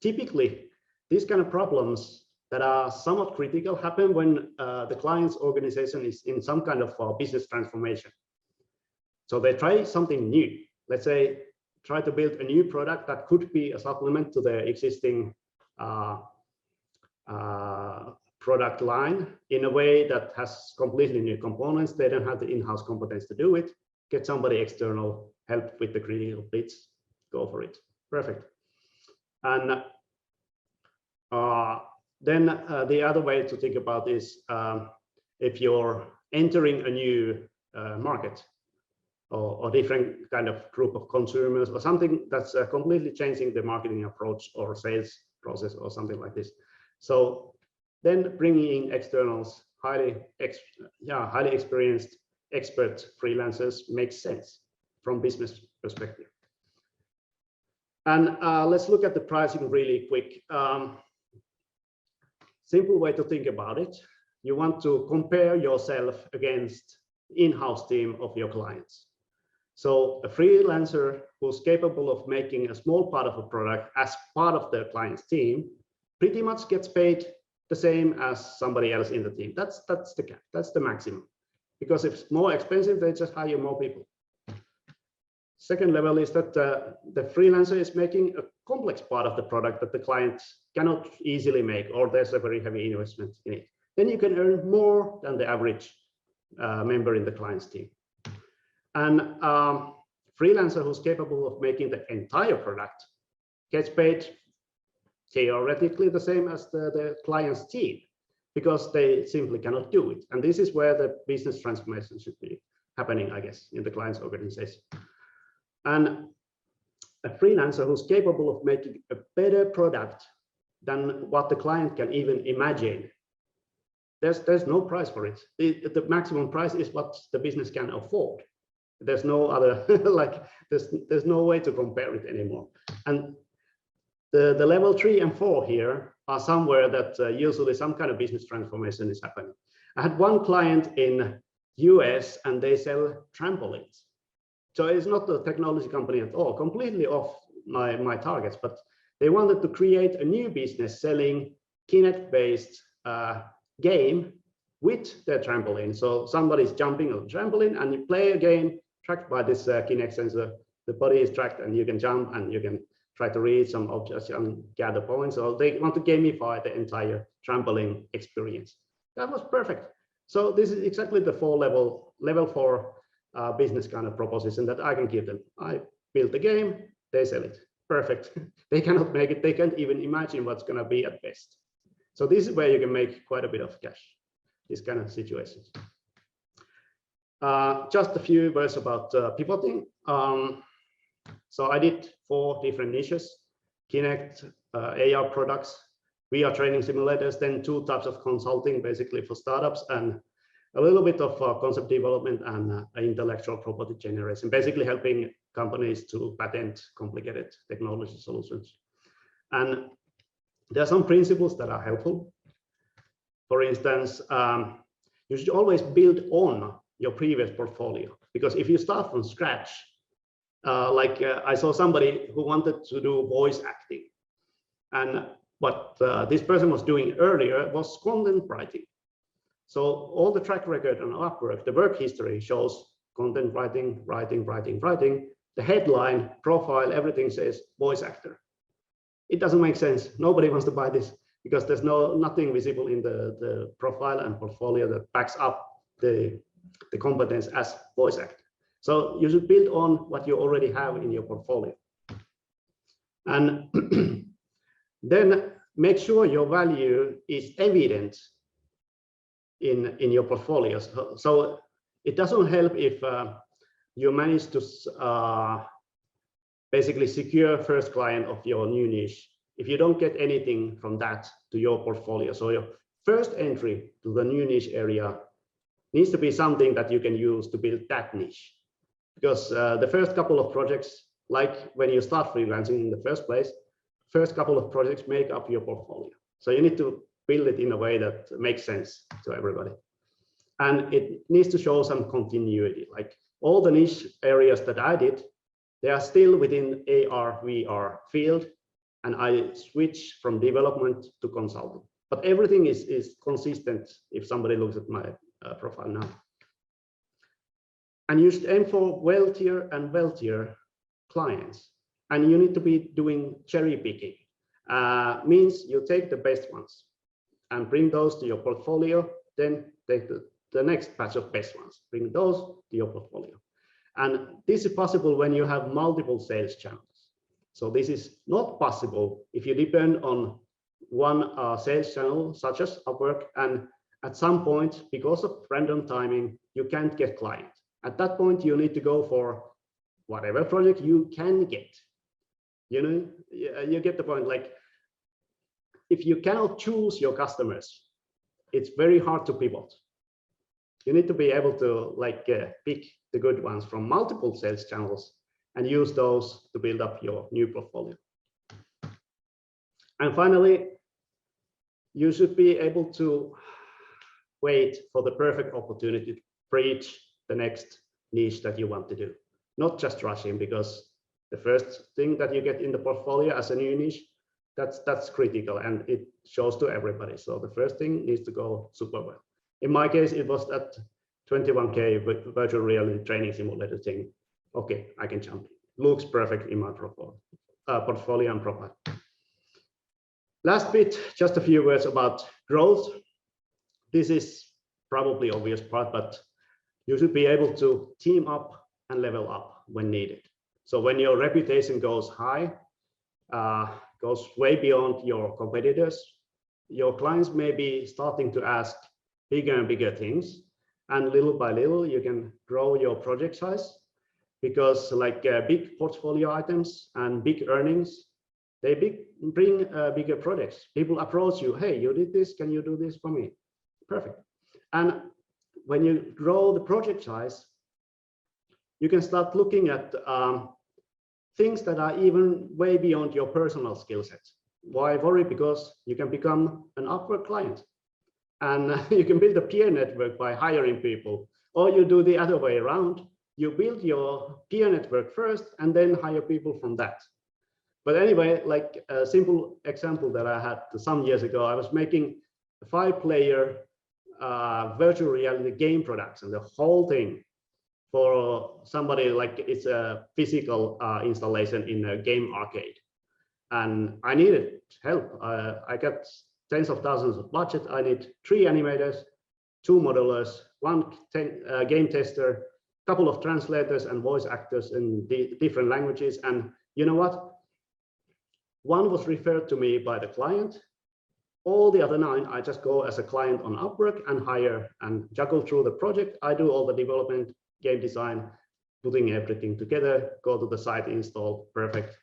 typically these kind of problems that are somewhat critical happen when the client's organization is in some kind of business transformation. So they try something new. Let's say try to build a new product that could be a supplement to their existing product line in a way that has completely new components. They don't have the in-house competence to do it. Get somebody external, help with the critical bits, go for it. Perfect. And then the other way to think about is if you're entering a new market or different kind of group of consumers or something that's completely changing the marketing approach or sales process or something like this. So then bringing in externals, highly experienced expert freelancers makes sense from business perspective. And let's look at the pricing really quick. Simple way to think about it. You want to compare yourself against in-house team of your clients. So a freelancer who's capable of making a small part of a product as part of their client's team pretty much gets paid the same as somebody else in the team. That's the cap, that's the maximum. Because if it's more expensive, they just hire more people. Second level is that the freelancer is making a complex part of the product that the client cannot easily make, or there's a very heavy investment in it. Then you can earn more than the average member in the client's team. And freelancer who's capable of making the entire product gets paid theoretically the same as the client's team, because they simply cannot do it. And this is where the business transformation should be happening, I guess, in the client's organization. And a freelancer who's capable of making a better product than what the client can even imagine, there's no price for it. The maximum price is what the business can afford. There's no other, like, there's no way to compare it anymore. And the level 3 and 4 here are somewhere that usually some kind of business transformation is happening. I had one client in US and they sell trampolines. So it's not a technology company at all, completely off my targets, but they wanted to create a new business selling Kinect-based game with their trampoline. So somebody's jumping on the trampoline and you play a game tracked by this Kinect sensor. The body is tracked and you can jump and you can try to read some objects and gather points. So they want to gamify the entire trampoline experience. That was perfect. So this is exactly the level 4 business kind of proposition that I can give them. I build the game, they sell it. Perfect. They cannot make it. They can't even imagine what's going to be at best. So this is where you can make quite a bit of cash, these kind of situations. Just a few words about pivoting. So I did 4 different niches: Kinect, AR products, VR training simulators, then 2 types of consulting, basically for startups, and a little bit of concept development and intellectual property generation, basically helping companies to patent complicated technology solutions. And there are some principles that are helpful. For instance, you should always build on your previous portfolio, because if you start from scratch, I saw somebody who wanted to do voice acting, and what this person was doing earlier was content writing. So all the track record on Upwork, the work history shows content writing. The headline, profile, everything says voice actor. It doesn't make sense. Nobody wants to buy this because there's nothing visible in the profile and portfolio that backs up the competence as voice actor. So you should build on what you already have in your portfolio. And then make sure your value is evident in your portfolio. So it doesn't help if you manage to basically secure first client of your new niche if you don't get anything from that to your portfolio. So your first entry to the new niche area needs to be something that you can use to build that niche. Because the first couple of projects, like when you start freelancing in the first place, first couple of projects make up your portfolio. So you need to build it in a way that makes sense to everybody. And it needs to show some continuity. Like all the niche areas that I did, they are still within AR, VR field. And I switch from development to consulting. But everything is consistent if somebody looks at my profile now. And you should aim for wealthier and wealthier clients. And you need to be doing cherry picking. Means you take the best ones and bring those to your portfolio, then take the next batch of best ones, bring those to your portfolio. And this is possible when you have multiple sales channels. So this is not possible if you depend on one sales channel, such as Upwork, and at some point, because of random timing, you can't get clients. At that point, you need to go for whatever project you can get. You know, you get the point. Like, if you cannot choose your customers, it's very hard to pivot. You need to be able to pick the good ones from multiple sales channels and use those to build up your new portfolio. And finally, you should be able to wait for the perfect opportunity to reach the next niche that you want to do. Not just rushing, because the first thing that you get in the portfolio as a new niche, that's critical and it shows to everybody. So the first thing needs to go super well. In my case, it was that 21K virtual reality training simulator thing. Okay, I can jump in. Looks perfect in my portfolio and profile. Last bit, just a few words about growth. This is probably obvious part, but you should be able to team up and level up when needed. So when your reputation goes high, goes way beyond your competitors, your clients may be starting to ask bigger and bigger things, and little by little you can grow your project size, because big portfolio items and big earnings, they bring bigger projects. People approach you, hey, you did this, can you do this for me? Perfect. And when you grow the project size, you can start looking at things that are even way beyond your personal skill set. Why worry? Because you can become an Upwork client, and you can build a peer network by hiring people, or you do the other way around. You build your peer network first and then hire people from that. But anyway, like a simple example that I had some years ago, I was making a 5-player virtual reality game production, the whole thing, for somebody like it's a physical installation in a game arcade. And I needed help. I got tens of thousands of budget. I need 3 animators, 2 modelers, 1 game tester, couple of translators and voice actors in different languages. And you know what? One was referred to me by the client. All the other 9, I just go as a client on Upwork and hire and juggle through the project. I do all the development, game design, putting everything together, go to the site, install, perfect.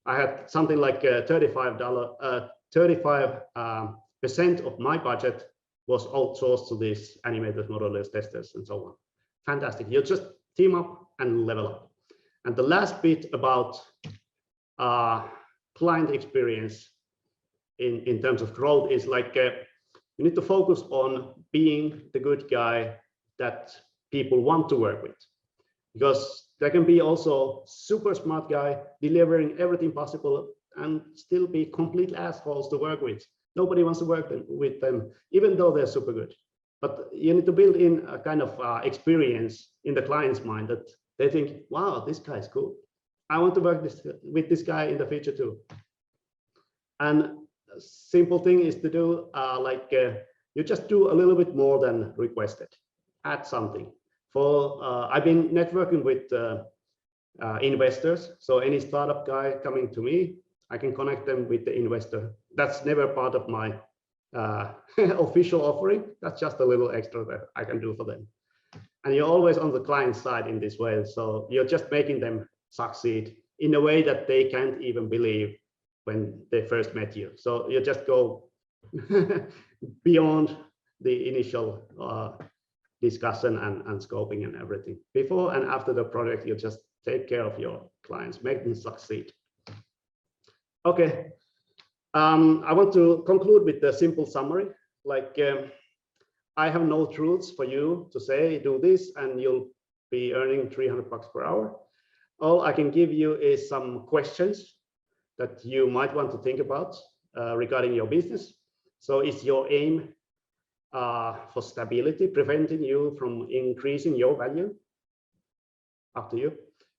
I had something like 35% of my budget was outsourced to these animators, modelers, testers, and so on. Fantastic. You just team up and level up. And the last bit about client experience in terms of growth is you need to focus on being the good guy that people want to work with, because there can be also super smart guy delivering everything possible and still be complete assholes to work with. Nobody wants to work with them, even though they're super good. But you need to build in a kind of experience in the client's mind that they think, wow, this guy's cool. I want to work with this guy in the future too. And a simple thing is to do you just do a little bit more than requested. Add something. I've been networking with investors. So any startup guy coming to me, I can connect them with the investor that's never part of my official offering. That's just a little extra that I can do for them. And you're always on the client side in this way. So you're just making them succeed in a way that they can't even believe when they first met you. So you just go beyond the initial discussion and scoping and everything. Before and after the project, you just take care of your clients, make them succeed. Okay, I want to conclude with a simple summary. Like, I have no truths for you to say, do this, and you'll be earning $300 per hour. All I can give you is some questions that you might want to think about regarding your business. So is your aim for stability preventing you from increasing your value? Up to you.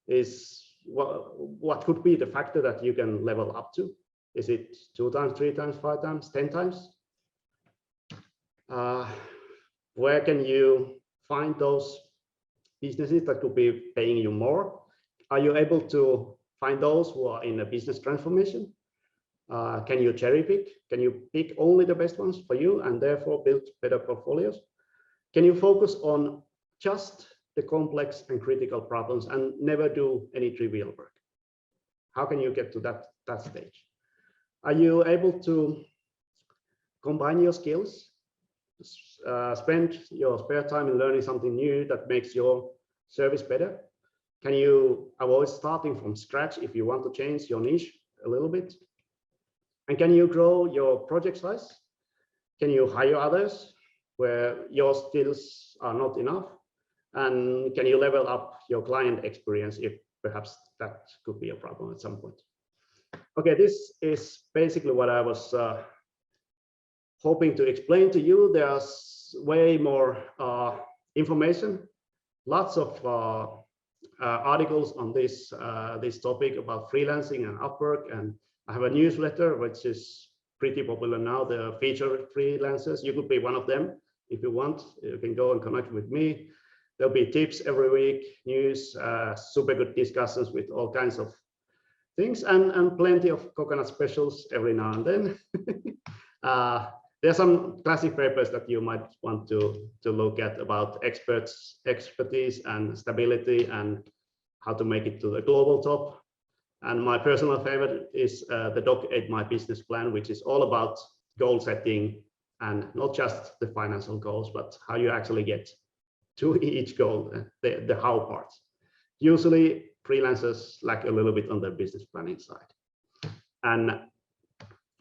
Is what could be the factor that you can level up to? Is it 2 times, 3 times, 5 times, 10 times? Where can you find those businesses that could be paying you more? Are you able to find those who are in a business transformation? Can you cherry pick? Can you pick only the best ones for you and therefore build better portfolios? Can you focus on just the complex and critical problems and never do any trivial work? How can you get to that stage? Are you able to combine your skills? Spend your spare time in learning something new that makes your service better? Can you avoid starting from scratch if you want to change your niche a little bit? And can you grow your project size? Can you hire others where your skills are not enough? And can you level up your client experience if perhaps that could be a problem at some point? Okay, this is basically what I was hoping to explain to you. There's way more information, lots of articles on this this topic about freelancing and Upwork, and I have a newsletter which is pretty popular now, the featured freelancers. You could be one of them if you want. You can go and connect with me. There'll be tips every week, news, super good discussions with all kinds of things, and plenty of coconut specials every now and then. There's some classic papers that you might want to look at about expertise and stability and how to make it to the global top. And my personal favorite is the Doc 8 My Business Plan, which is all about goal setting and not just the financial goals, but how you actually get to each goal, the how part. Usually freelancers lack a little bit on the business planning side. And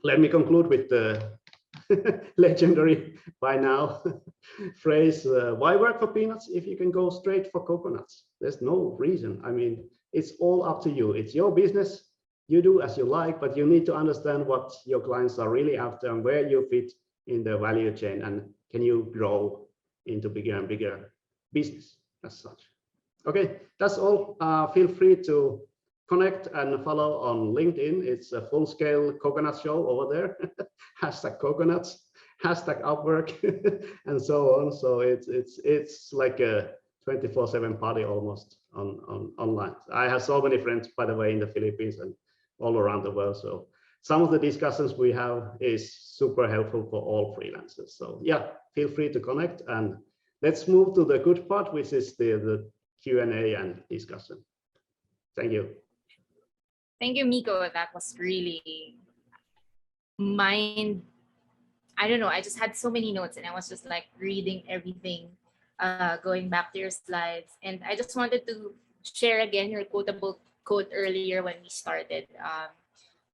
let me conclude with the legendary by now phrase, why work for peanuts if you can go straight for coconuts? There's no reason. I mean, it's all up to you. It's your business. You do as you like, but you need to understand what your clients are really after and where you fit in the value chain, and can you grow into bigger and bigger business as such. Okay, that's all. Feel free to connect and follow on LinkedIn. It's a full-scale coconut show over there. Hashtag coconuts, hashtag Upwork, and so on. So it's like a 24/7 party almost on online. I have so many friends, by the way, in the Philippines and all around the world. So some of the discussions we have is super helpful for all freelancers. So yeah, feel free to connect, and let's move to the good part, which is the Q&A and discussion. Thank you. Thank you, Mikko. That was really I don't know. I just had so many notes and I was just like reading everything, going back to your slides. And I just wanted to share again your quotable quote earlier when we started.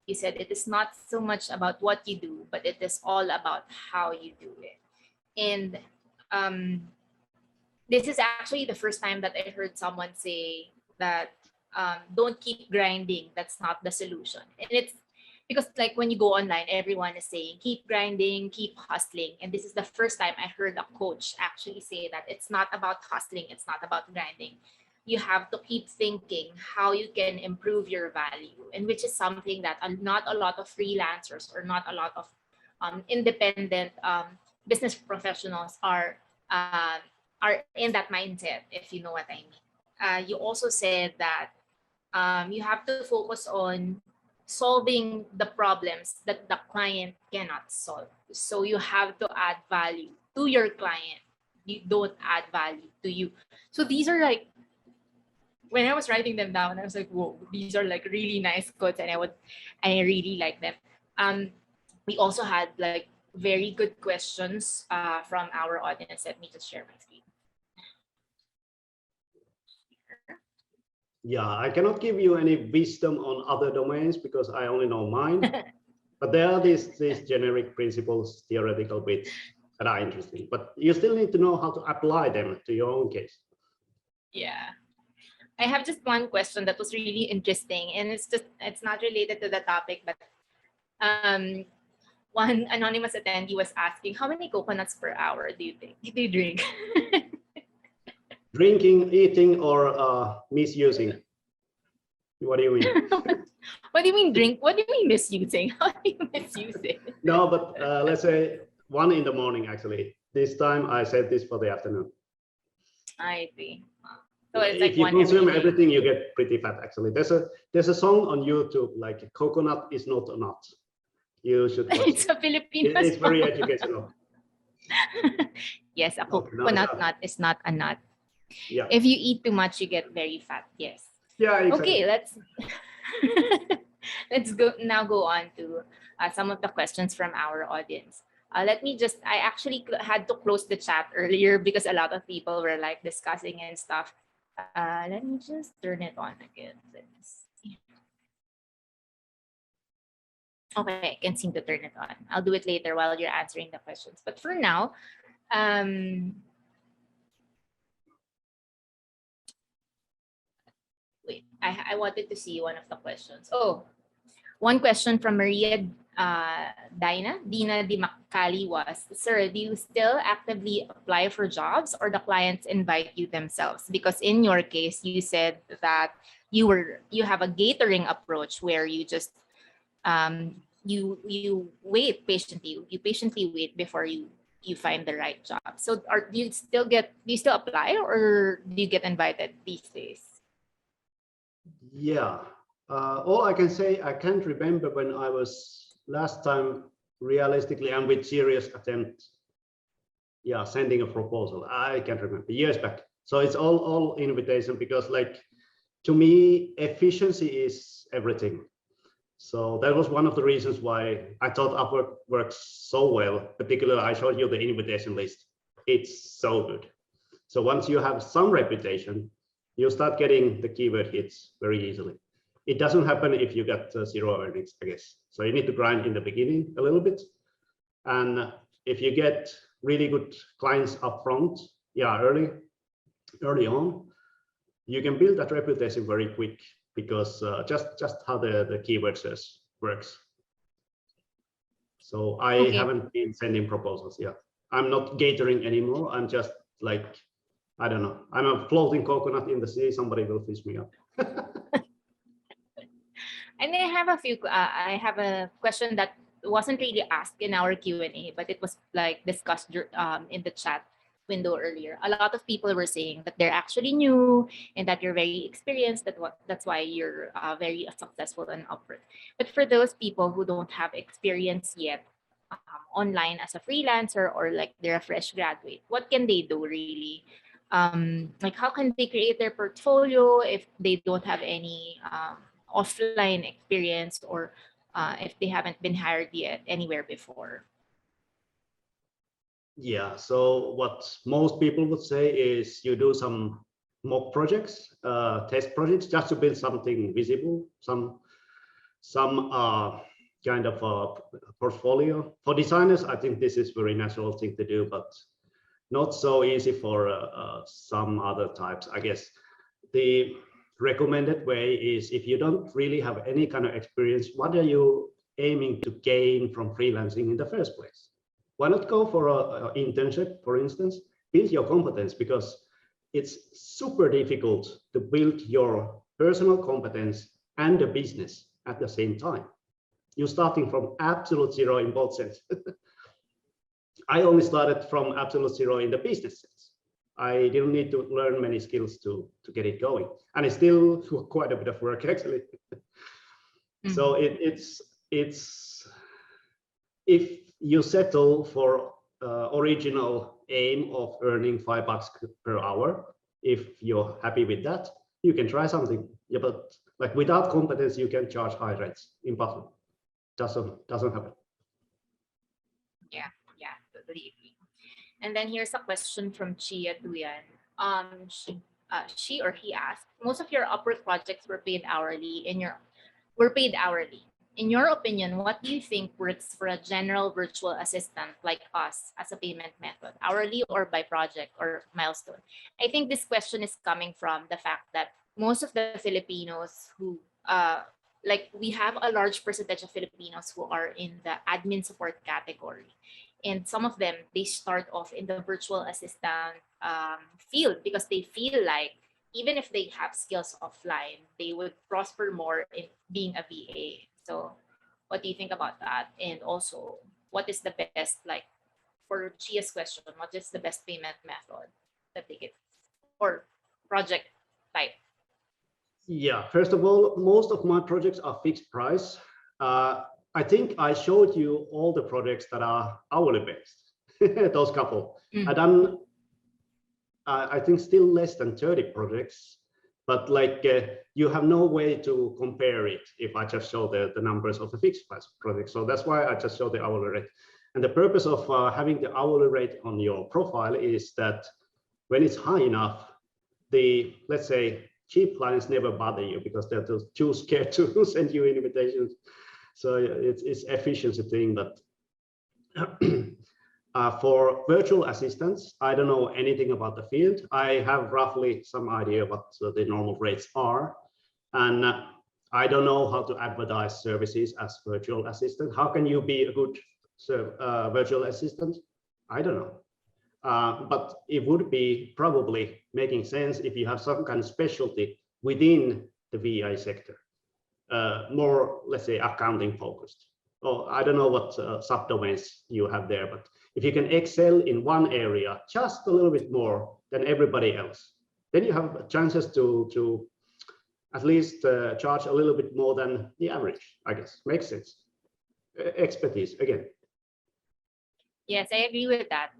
You said it is not so much about what you do, but it is all about how you do it. And this is actually the first time that I heard someone say that don't keep grinding. That's not the solution. And it's because like when you go online, everyone is saying, keep grinding, keep hustling. And this is the first time I heard a coach actually say that it's not about hustling. It's not about grinding. You have to keep thinking how you can improve your value, and which is something that not a lot of freelancers or not a lot of independent business professionals are in that mindset, if you know what I mean. You also said that you have to focus on solving the problems that the client cannot solve. So you have to add value to your client. You don't add value to you. So these are like, when I was writing them down, I was like, whoa, these are like really nice quotes, and I really like them. We also had like very good questions from our audience. Let me just share my screen. Yeah, I cannot give you any wisdom on other domains because I only know mine. But there are these generic principles, theoretical bits that are interesting. But you still need to know how to apply them to your own case. Yeah. I have just one question that was really interesting, and it's not related to the topic, but one anonymous attendee was asking, how many coconuts per hour do you drink? Drinking, eating, or misusing? What do you mean? What do you mean drink? What do you mean misusing? How do you misuse it? No, but let's say 1 in the morning, actually. This time I said this for the afternoon. I see. So it's if like you one consume every day. everything, you get pretty fat, actually. There's a song on YouTube, like coconut is not a nut. You should watch It's it. a Filipino It's very song. educational. Yes, a Okay, coconut nut is not a nut. Yeah. If you eat too much, you get very fat. Yes. Yeah, exactly. Okay, let's go on to some of the questions from our audience. Let me just, I actually had to close the chat earlier because a lot of people were like discussing and stuff. Let me just turn it on again. Let's see. Okay, I can seem to turn it on. I'll do it later while you're answering the questions. But for now, wait, I wanted to see one of the questions. Oh, one question from Maria Dina Di Makali was, sir, do you still actively apply for jobs or the clients invite you themselves? Because in your case, you said that you have a gathering approach where you just you wait patiently. You patiently wait before you find the right job. So do you still apply, or do you get invited these days? Yeah. All I can say, I can't remember when I was last time realistically and with serious attempt. Yeah, sending a proposal. I can't remember, years back. So it's all invitation, because like, to me, efficiency is everything. So that was one of the reasons why I thought Upwork works so well. Particularly, I showed you the invitation list. It's so good. So once you have some reputation, you start getting the keyword hits very easily. It doesn't happen if you get zero earnings, I guess. So you need to grind in the beginning a little bit. And if you get really good clients up front, yeah, early on, you can build that reputation very quick, because just how the keyword search works. So I haven't been sending proposals. Yeah, I'm not gathering anymore. I'm just like, I don't know. I'm a floating coconut in the sea. Somebody will fish me up. And I have a question that wasn't really asked in our Q&A, but it was like discussed in the chat window earlier. A lot of people were saying that they're actually new and that you're very experienced. That's why you're very successful in Upwork. But for those people who don't have experience yet online as a freelancer, or like they're a fresh graduate, what can they do really? Like, how can they create their portfolio if they don't have any offline experience, or if they haven't been hired yet anywhere before? Yeah, so what most people would say is you do some mock projects, test projects, just to build something visible, some kind of a portfolio. For designers, I think this is very natural thing to do, but not so easy for some other types. I guess the recommended way is, if you don't really have any kind of experience, what are you aiming to gain from freelancing in the first place? Why not go for an internship, for instance? Build your competence, because it's super difficult to build your personal competence and a business at the same time. You're starting from absolute zero in both senses. I only started from absolute zero in the business sense. I didn't need to learn many skills to get it going. And it's still quite a bit of work, actually. So it's if you settle for original aim of earning $5 per hour, if you're happy with that, you can try something. Yeah, but like without competence, you can charge high rates. Impossible. Doesn't happen. Yeah, totally agree. And then here's a question from Chia Duyan. She or he asked, most of your Upwork projects were paid hourly. In your opinion, what do you think works for a general virtual assistant like us as a payment method, hourly or by project or milestone? I think this question is coming from the fact that most of the Filipinos who like we have a large percentage of Filipinos who are in the admin support category. And some of them, they start off in the virtual assistant field because they feel like even if they have skills offline, they would prosper more in being a VA. So, what do you think about that? And also, what is the best, like, for Chia's question, what is the best payment method that they get or project type? Yeah, first of all, most of my projects are fixed price. I think I showed you all the projects that are hourly based, those couple. I've done, I think, still less than 30 projects, but like you have no way to compare it if I just show the numbers of the fixed price project. So that's why I just show the hourly rate. And the purpose of having the hourly rate on your profile is that when it's high enough, let's say, cheap clients never bother you because they're too scared to send you invitations. So it's efficiency thing. But for virtual assistants, I don't know anything about the field. I have roughly some idea what the normal rates are. And I don't know how to advertise services as virtual assistant. How can you be a good virtual assistant? I don't know. But it would be probably making sense if you have some kind of specialty within the VI sector, more, let's say, accounting focused. Or I don't know what subdomains you have there, but if you can excel in one area just a little bit more than everybody else, then you have chances to at least charge a little bit more than the average, I guess. Makes sense. Expertise, again. Yes, I agree with that.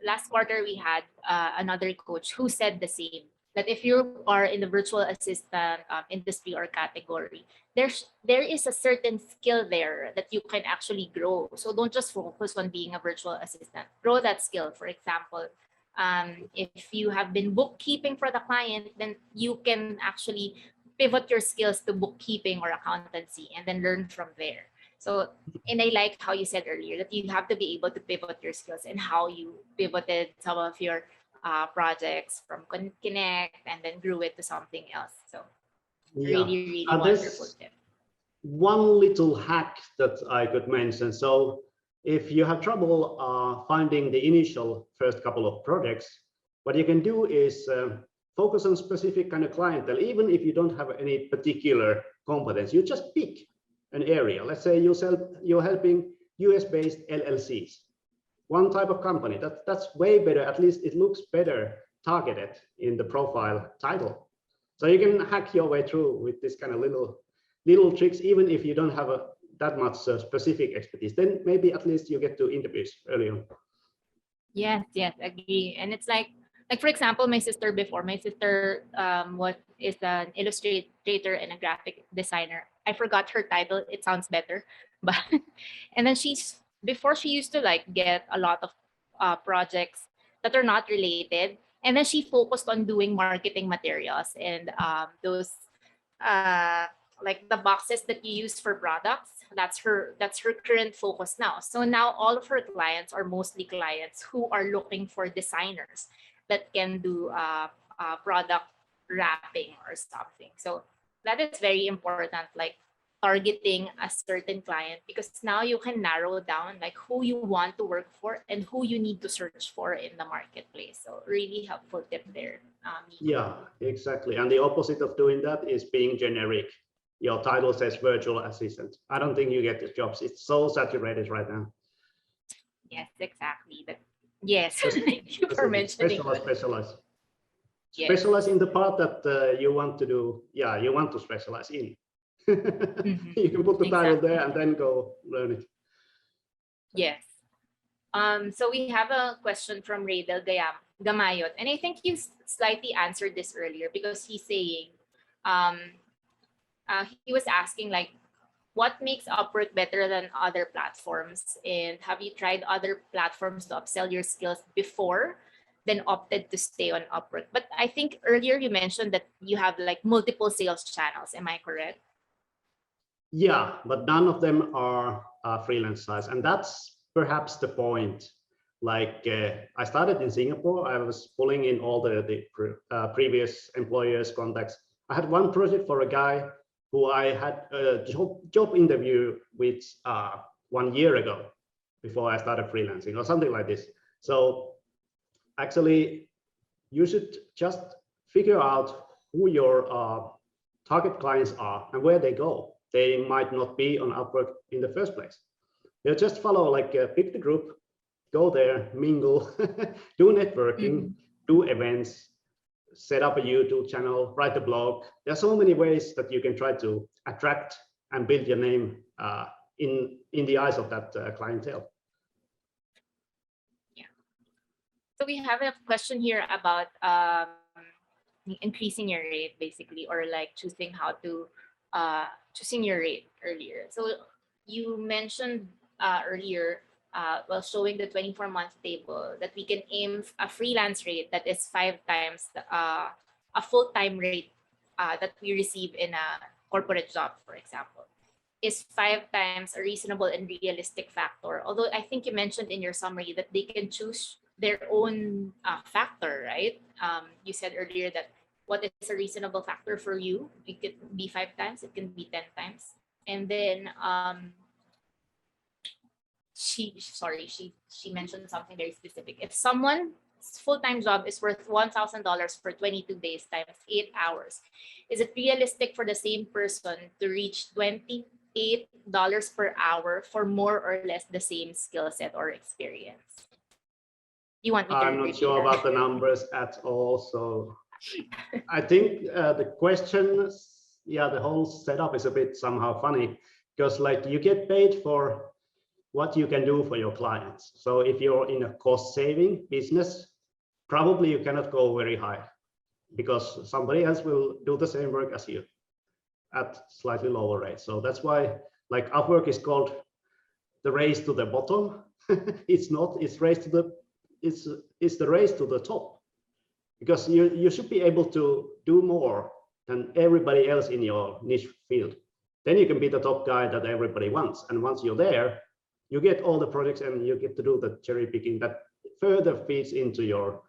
Last quarter, we had another coach who said the same, that if you are in the virtual assistant industry or category, there is a certain skill there that you can actually grow. So don't just focus on being a virtual assistant. Grow that skill. For example, if you have been bookkeeping for the client, then you can actually pivot your skills to bookkeeping or accountancy and then learn from there. So, and I like how you said earlier that you have to be able to pivot your skills and how you pivoted some of your projects from Connect and then grew it to something else. So, really wonderful tip. One little hack that I could mention. So, if you have trouble finding the initial first couple of projects, what you can do is focus on specific kind of clientele, even if you don't have any particular competence. You just pick an area. Let's say you're helping US-based LLCs, one type of company. That's way better. At least it looks better targeted in the profile title. So you can hack your way through with this kind of little tricks, even if you don't have that much specific expertise. Then maybe at least you get to interviews early on. Yes, agree. And it's like for example, my sister is an illustrator and a graphic designer. I forgot her title. It sounds better, but and then before she used to like get a lot of projects that are not related, and then she focused on doing marketing materials and those like the boxes that you use for products. That's her current focus now. So now all of her clients are mostly clients who are looking for designers that can do product wrapping or something. So that is very important, like targeting a certain client, because now you can narrow down like who you want to work for and who you need to search for in the marketplace. So really helpful tip there. Yeah, exactly. And the opposite of doing that is being generic. Your title says virtual assistant. I don't think you get the jobs. It's so saturated right now. Yes, exactly. But yes, thank you for mentioning. Specialize. Yes. Specialize in the part that you want to do. Yeah, you want to specialize in. You can put the title Exactly. there and then go learn it. Yes. So we have a question from Raydel Gamayot, and I think you slightly answered this earlier because he's saying, um, he was asking like, what makes Upwork better than other platforms, and have you tried other platforms to upsell your skills before, then opted to stay on Upwork? But I think earlier you mentioned that you have like multiple sales channels. Am I correct? Yeah, but none of them are freelance size, and that's perhaps the point. Like I started in Singapore, I was pulling in all the previous employers' contacts. I had one project for a guy who I had a job interview with 1 year ago before I started freelancing or something like this. So actually, you should just figure out who your target clients are and where they go. They might not be on Upwork in the first place. You just follow, like pick the group, go there, mingle, do networking, do events, set up a YouTube channel, write a blog. There are so many ways that you can try to attract and build your name in the eyes of that clientele. Yeah. So we have a question here about increasing your rate, basically, or like choosing how to choosing your rate earlier. So you mentioned earlier, while showing the 24-month table, that we can aim a freelance rate that is 5 times a full-time rate that we receive in a corporate job, for example. Is 5 times a reasonable and realistic factor? Although I think you mentioned in your summary that they can choose their own factor, right? You said earlier that what is a reasonable factor for you? It could be 5 times, it can be 10 times. And then she mentioned something very specific. If someone's full-time job is worth $1,000 for 22 days times 8 hours, is it realistic for the same person to reach $28 per hour for more or less the same skill set or experience? You want me to I'm not repeat sure that? about the numbers at all. So I think the question, yeah, the whole setup is a bit somehow funny, because like you get paid for what you can do for your clients. So if you're in a cost saving business, probably you cannot go very high because somebody else will do the same work as you at slightly lower rate. So that's why like Upwork is called the race to the bottom. It's not, it's race to the, it's the race to the top, because you should be able to do more than everybody else in your niche field. Then you can be the top guy that everybody wants. And once you're there, you get all the projects and you get to do the cherry picking that further feeds into your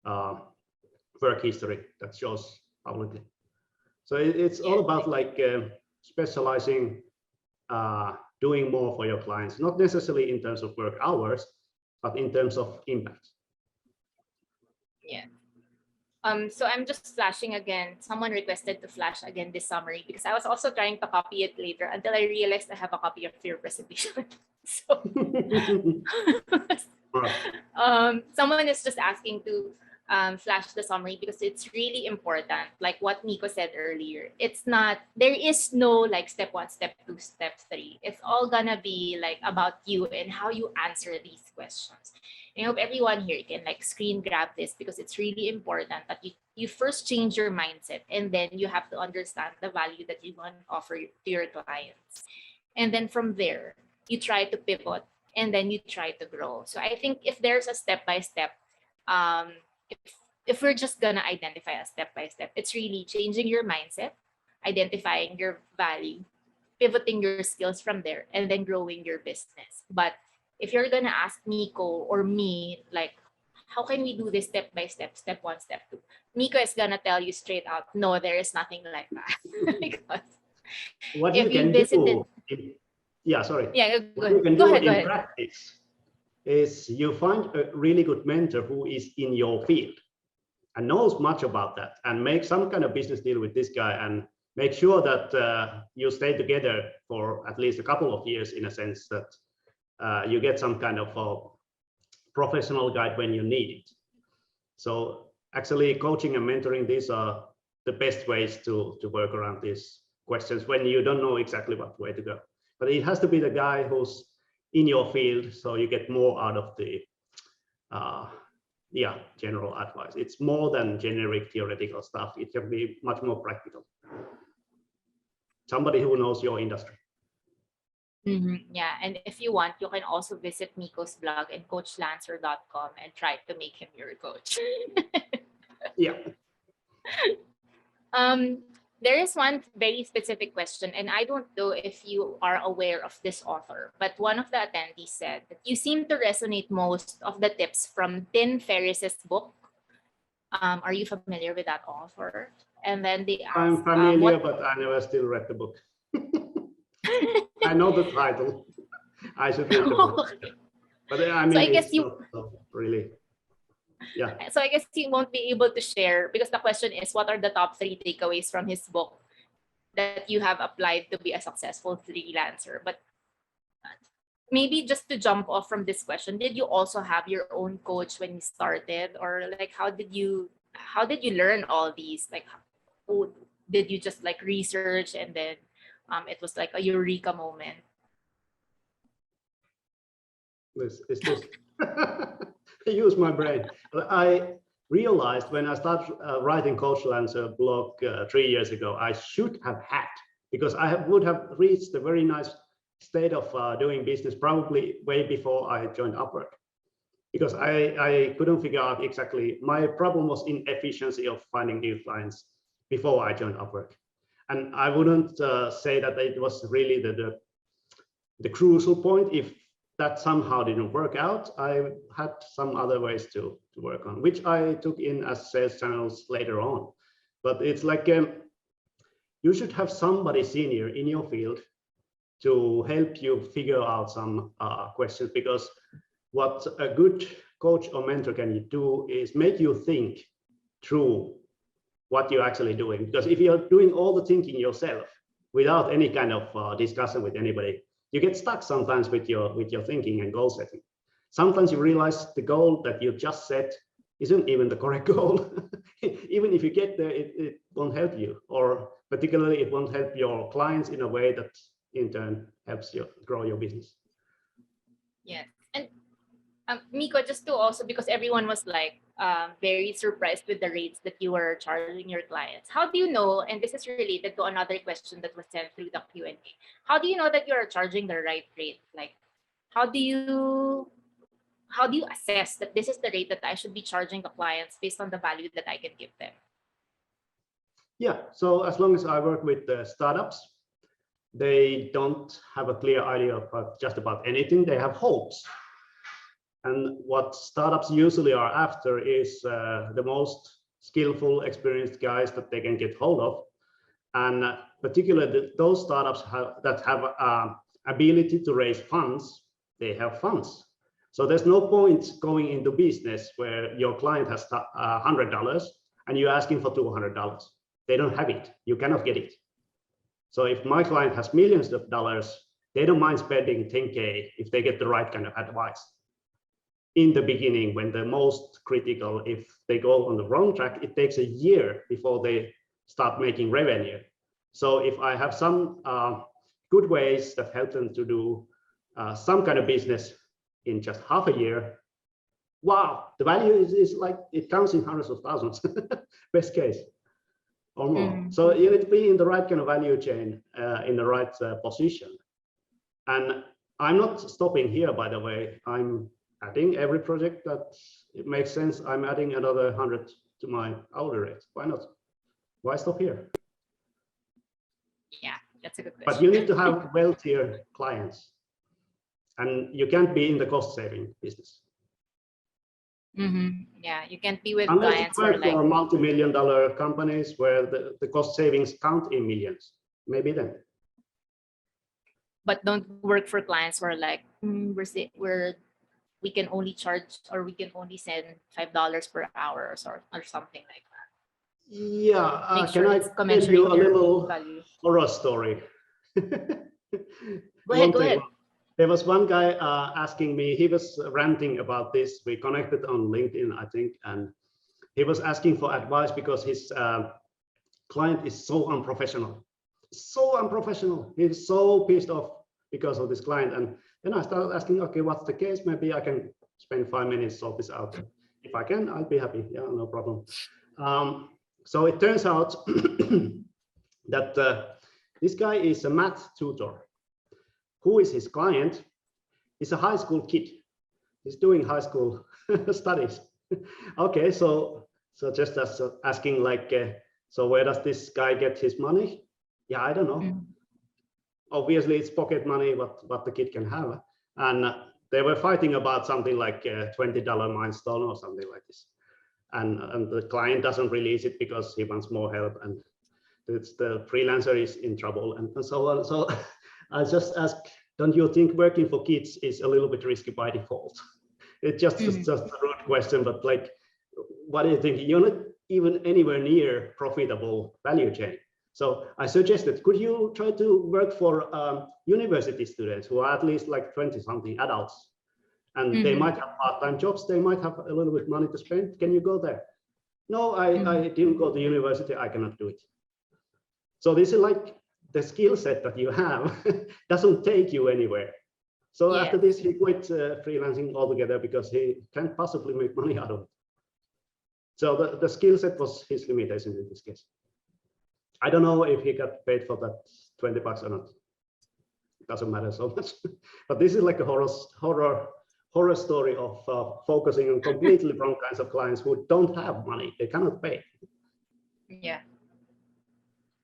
work history that shows publicly. So it's all about like specializing, doing more for your clients, not necessarily in terms of work hours, but in terms of impact. Yeah. So I'm just flashing again. Someone requested to flash again this summary because I was also trying to copy it later until I realized I have a copy of your presentation. So someone is just asking to flash the summary because it's really important. Like what Mikko said earlier, it's not, there is no like step 1, step 2, step 3. It's all gonna be like about you and how you answer these questions. I hope everyone here can like screen grab this because it's really important that you first change your mindset, and then you have to understand the value that you want to offer to your clients. And then from there, you try to pivot, and then you try to grow. So I think if there's a step-by-step, if we're just gonna identify a step-by-step, it's really changing your mindset, identifying your value, pivoting your skills from there, and then growing your business. But if you're gonna ask Mikko or me, like, how can we do this step by step, step 1, step 2? Mikko is gonna tell you straight out, no, there is nothing like that. Because what if you you can visited, do, yeah, sorry. yeah, What you can go do ahead, go in ahead. practice is you find a really good mentor who is in your field and knows much about that, and make some kind of business deal with this guy, and make sure that you stay together for at least a couple of years, in a sense that you get some kind of a professional guide when you need it. So actually coaching and mentoring, these are the best ways to work around this questions when you don't know exactly what way to go. But it has to be the guy who's in your field, so you get more out of the general advice. It's more than generic theoretical stuff. It can be much more practical. Somebody who knows your industry. Yeah, and if you want, you can also visit Mikko's blog and coachlancer.com and try to make him your coach. Yeah. There is one very specific question, and I don't know if you are aware of this author, but one of the attendees said that you seem to resonate most of the tips from Tim Ferriss's book. Are you familiar with that author? And then they asked, I'm familiar, but I never still read the book. I know the title. I should read the book. But I mean, so I guess you not really. Yeah. So I guess you won't be able to share, because the question is, what are the top 3 takeaways from his book that you have applied to be a successful freelancer? But maybe just to jump off from this question, did you also have your own coach when you started, or like how did you learn all these? Like, did you just like research and then it was like a eureka moment? This I use my brain. I realized when I started writing Coachlancer blog 3 years ago, I should have had, because I would have reached a very nice state of doing business probably way before I joined Upwork, because I couldn't figure out exactly. My problem was inefficiency of finding new clients before I joined Upwork, and I wouldn't say that it was really the crucial point. If that somehow didn't work out, I had some other ways to work on, which I took in as sales channels later on. But it's like you should have somebody senior in your field to help you figure out some questions, because what a good coach or mentor can do is make you think through what you're actually doing. Because if you're doing all the thinking yourself without any kind of discussion with anybody, you get stuck sometimes with your thinking and goal setting. Sometimes you realize the goal that you just set isn't even the correct goal. Even if you get there, it won't help you, or particularly it won't help your clients in a way that in turn helps you grow your business. Yes. And Mikko, just to also, because everyone was like very surprised with the rates that you were charging your clients. How do you know, and this is related to another question that was sent through the Q&A, how do you know that you are charging the right rate? Like, how do you assess that this is the rate that I should be charging the clients based on the value that I can give them? Yeah, so as long as I work with startups, they don't have a clear idea about just about anything. They have hopes. And what startups usually are after is the most skillful, experienced guys that they can get hold of. And particularly those startups that have ability to raise funds, they have funds. So there's no point going into business where your client has $100 and you're asking for $200. They don't have it. You cannot get it. So if my client has millions of dollars, they don't mind spending 10K if they get the right kind of advice. In the beginning, when the most critical, if they go on the wrong track, it takes a year before they start making revenue. So if I have some good ways that help them to do some kind of business in just half a year, wow, the value is like, it counts in hundreds of thousands, best case, or more. So you need to be in the right kind of value chain, in the right position. And I'm not stopping here, by the way. I'm adding every project that it makes sense. I'm adding another 100 to my hourly rate. Why not? Why stop here? Yeah, that's a good question. But you need to have wealthier clients, and you can't be in the cost saving business. Yeah, you can't be with unless clients you work who are like for multi-million-dollar companies where the cost savings count in millions. Maybe then. But don't work for clients who are like, we can only charge, or we can only send $5 per hour or something like that. Yeah, Can I tell you a little horror story? Go ahead. There was one guy asking me, he was ranting about this. We connected on LinkedIn, I think, and he was asking for advice because his client is so unprofessional. so unprofessional. He's so pissed off because of this client. And then I started asking, okay, what's the case? Maybe I can spend 5 minutes sort this out. If I can, I'll be happy. Yeah, no problem. So it turns out that this guy is a math tutor. Who is his client? He's a high school kid. He's doing high school studies. Okay, so just as asking like, so where does this guy get his money? Yeah, I don't know. Obviously, it's pocket money what the kid can have, and they were fighting about something like $20 milestone or something like this, and the client doesn't release it because he wants more help, and the freelancer is in trouble, and so on. So I just ask, don't you think working for kids is a little bit risky by default? It's just a rude question, but like, what do you think? You're not even anywhere near profitable value chain. So I suggested, could you try to work for university students who are at least like 20-something adults, and they might have part-time jobs, they might have a little bit money to spend. Can you go there? No, I didn't go to university, I cannot do it. So this is like the skill set that you have doesn't take you anywhere. So after this, he quit freelancing altogether because he can't possibly make money out of it. So the skill set was his limitation in this case. I don't know if he got paid for that $20 or not. It doesn't matter so much. But this is like a horror story of focusing on completely wrong kinds of clients who don't have money. They cannot pay. Yeah.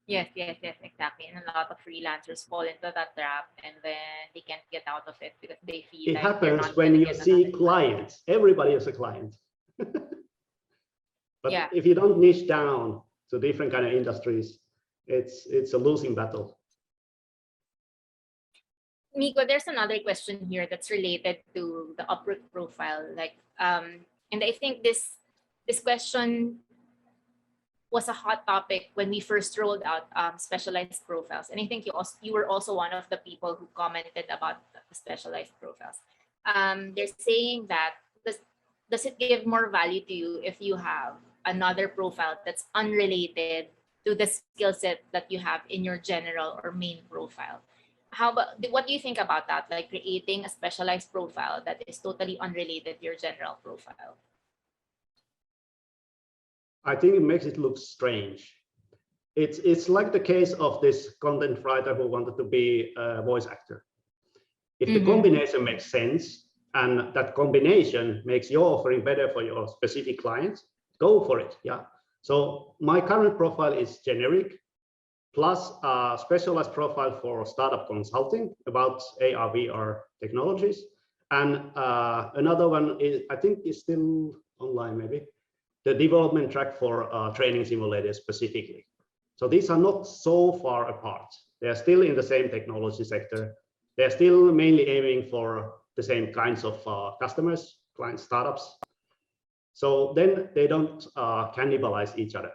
Yes, exactly. And a lot of freelancers fall into that trap, and then they can't get out of it because they feel it happens when you see clients. Everybody is a client. But if you don't niche down to different kind of industries, it's a losing battle. Mikko, there's another question here that's related to the Upwork profile. Like, and I think this question was a hot topic when we first rolled out specialized profiles, and I think you were also one of the people who commented about the specialized profiles. They're saying that does it give more value to you if you have another profile that's unrelated to the skill set that you have in your general or main profile? What do you think about that? Like creating a specialized profile that is totally unrelated to your general profile? I think it makes it look strange. It's like the case of this content writer who wanted to be a voice actor. If the combination makes sense and that combination makes your offering better for your specific clients, go for it. Yeah. So my current profile is generic, plus a specialized profile for startup consulting about AR, VR technologies. And another one is, I think is still online maybe, the development track for training simulators specifically. So these are not so far apart. They're still in the same technology sector. They're still mainly aiming for the same kinds of customers, client startups. So then they don't cannibalize each other.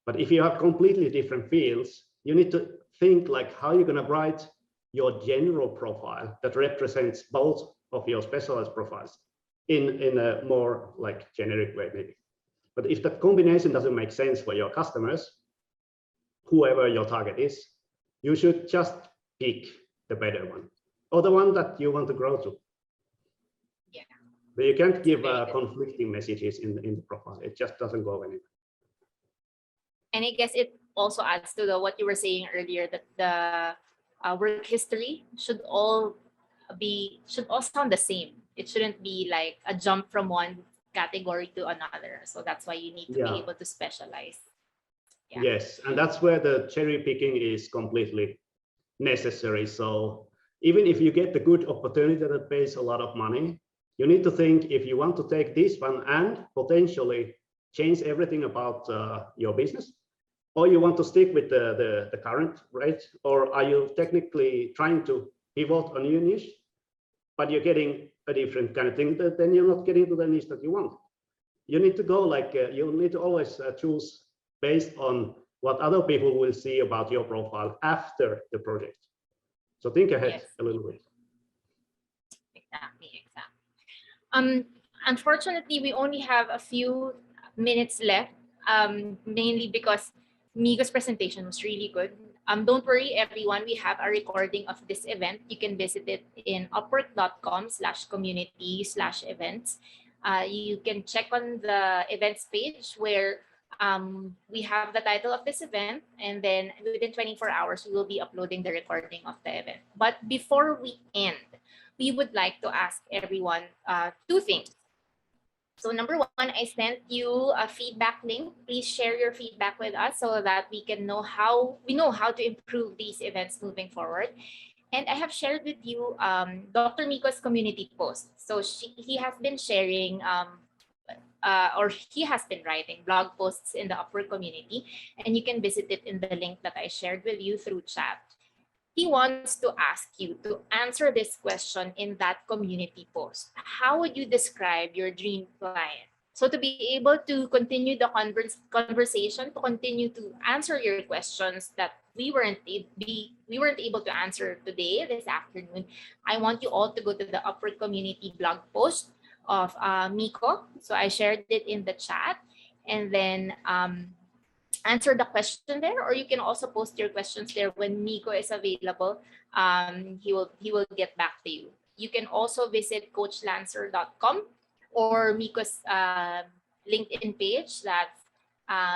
But if you have completely different fields, you need to think like how you're going to write your general profile that represents both of your specialized profiles in a more like generic way maybe. But if that combination doesn't make sense for your customers, whoever your target is, you should just pick the better one or the one that you want to grow to. Yeah. But you can't give conflicting messages in the profile. It just doesn't go anywhere. And I guess it also adds to what you were saying earlier, that the work history should all sound the same. It shouldn't be like a jump from one category to another. So that's why you need to be able to specialize. Yeah. Yes, and that's where the cherry picking is completely necessary. So even if you get the good opportunity that pays a lot of money, you need to think if you want to take this one and potentially change everything about your business, or you want to stick with the current rate, or are you technically trying to pivot a new niche, but you're getting a different kind of thing, then you're not getting to the niche that you want. You need to go like, you need to always choose based on what other people will see about your profile after the project. So think ahead a little bit. Exactly. Unfortunately, we only have a few minutes left, mainly because Mikko's presentation was really good. Don't worry, everyone. We have a recording of this event. You can visit it in upwork.com/community/events. You can check on the events page where we have the title of this event, and then within 24 hours, we will be uploading the recording of the event. But before we end, we would like to ask everyone two things. So number one, I sent you a feedback link. Please share your feedback with us so that we can know how to improve these events moving forward. And I have shared with you Dr. Miko's community post. So he has been sharing or he has been writing blog posts in the Upwork community, and you can visit it in the link that I shared with you through chat. He wants to ask you to answer this question in that community post. How would you describe your dream client? So to be able to continue the conversation, to continue to answer your questions that we weren't able to answer today, this afternoon, I want you all to go to the Upwork community blog post of Mikko. So I shared it in the chat, and then answer the question there, or you can also post your questions there. When Mikko is available, he will get back to you. You can also visit coachlancer.com or Mikko's LinkedIn page. That's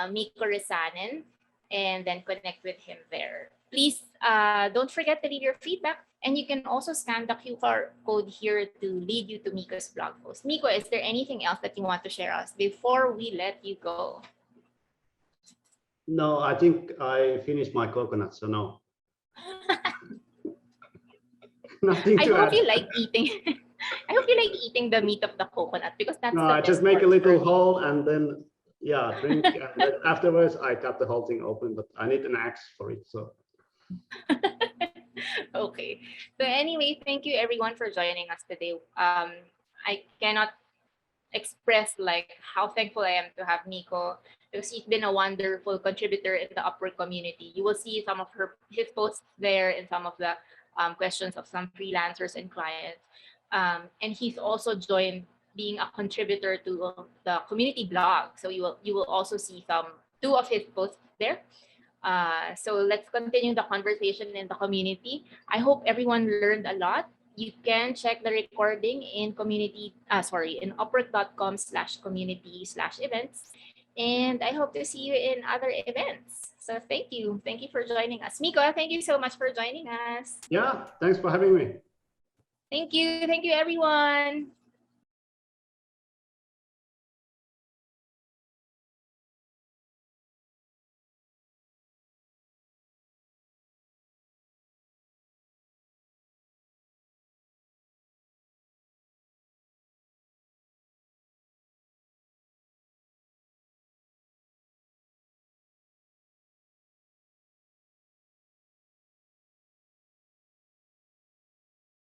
Mikko Rissanen, and then connect with him there. Please don't forget to leave your feedback, and you can also scan the QR code here to lead you to Mikko's blog post. Mikko, is there anything else that you want to share us before we let you go? No, I think I finished my coconut, so no. Nothing to I hope add. you like eating. I hope you like eating the meat of the coconut, because that's No, the I best just make a part little for me. hole and then drink, and then afterwards I cut the whole thing open, but I need an axe for it. So Okay. So anyway, thank you everyone for joining us today. I cannot express like how thankful I am to have Mikko, because he's been a wonderful contributor in the Upwork community. You will see some of his posts there and some of the questions of some freelancers and clients. And he's also joined being a contributor to the community blog. So you will also see two of his posts there. So let's continue the conversation in the community. I hope everyone learned a lot. You can check the recording in in upwork.com/community/events. And I hope to see you in other events. So thank you. Thank you for joining us. Mikko, thank you so much for joining us. yeah, thanks for having me. Thank you. Thank you, everyone.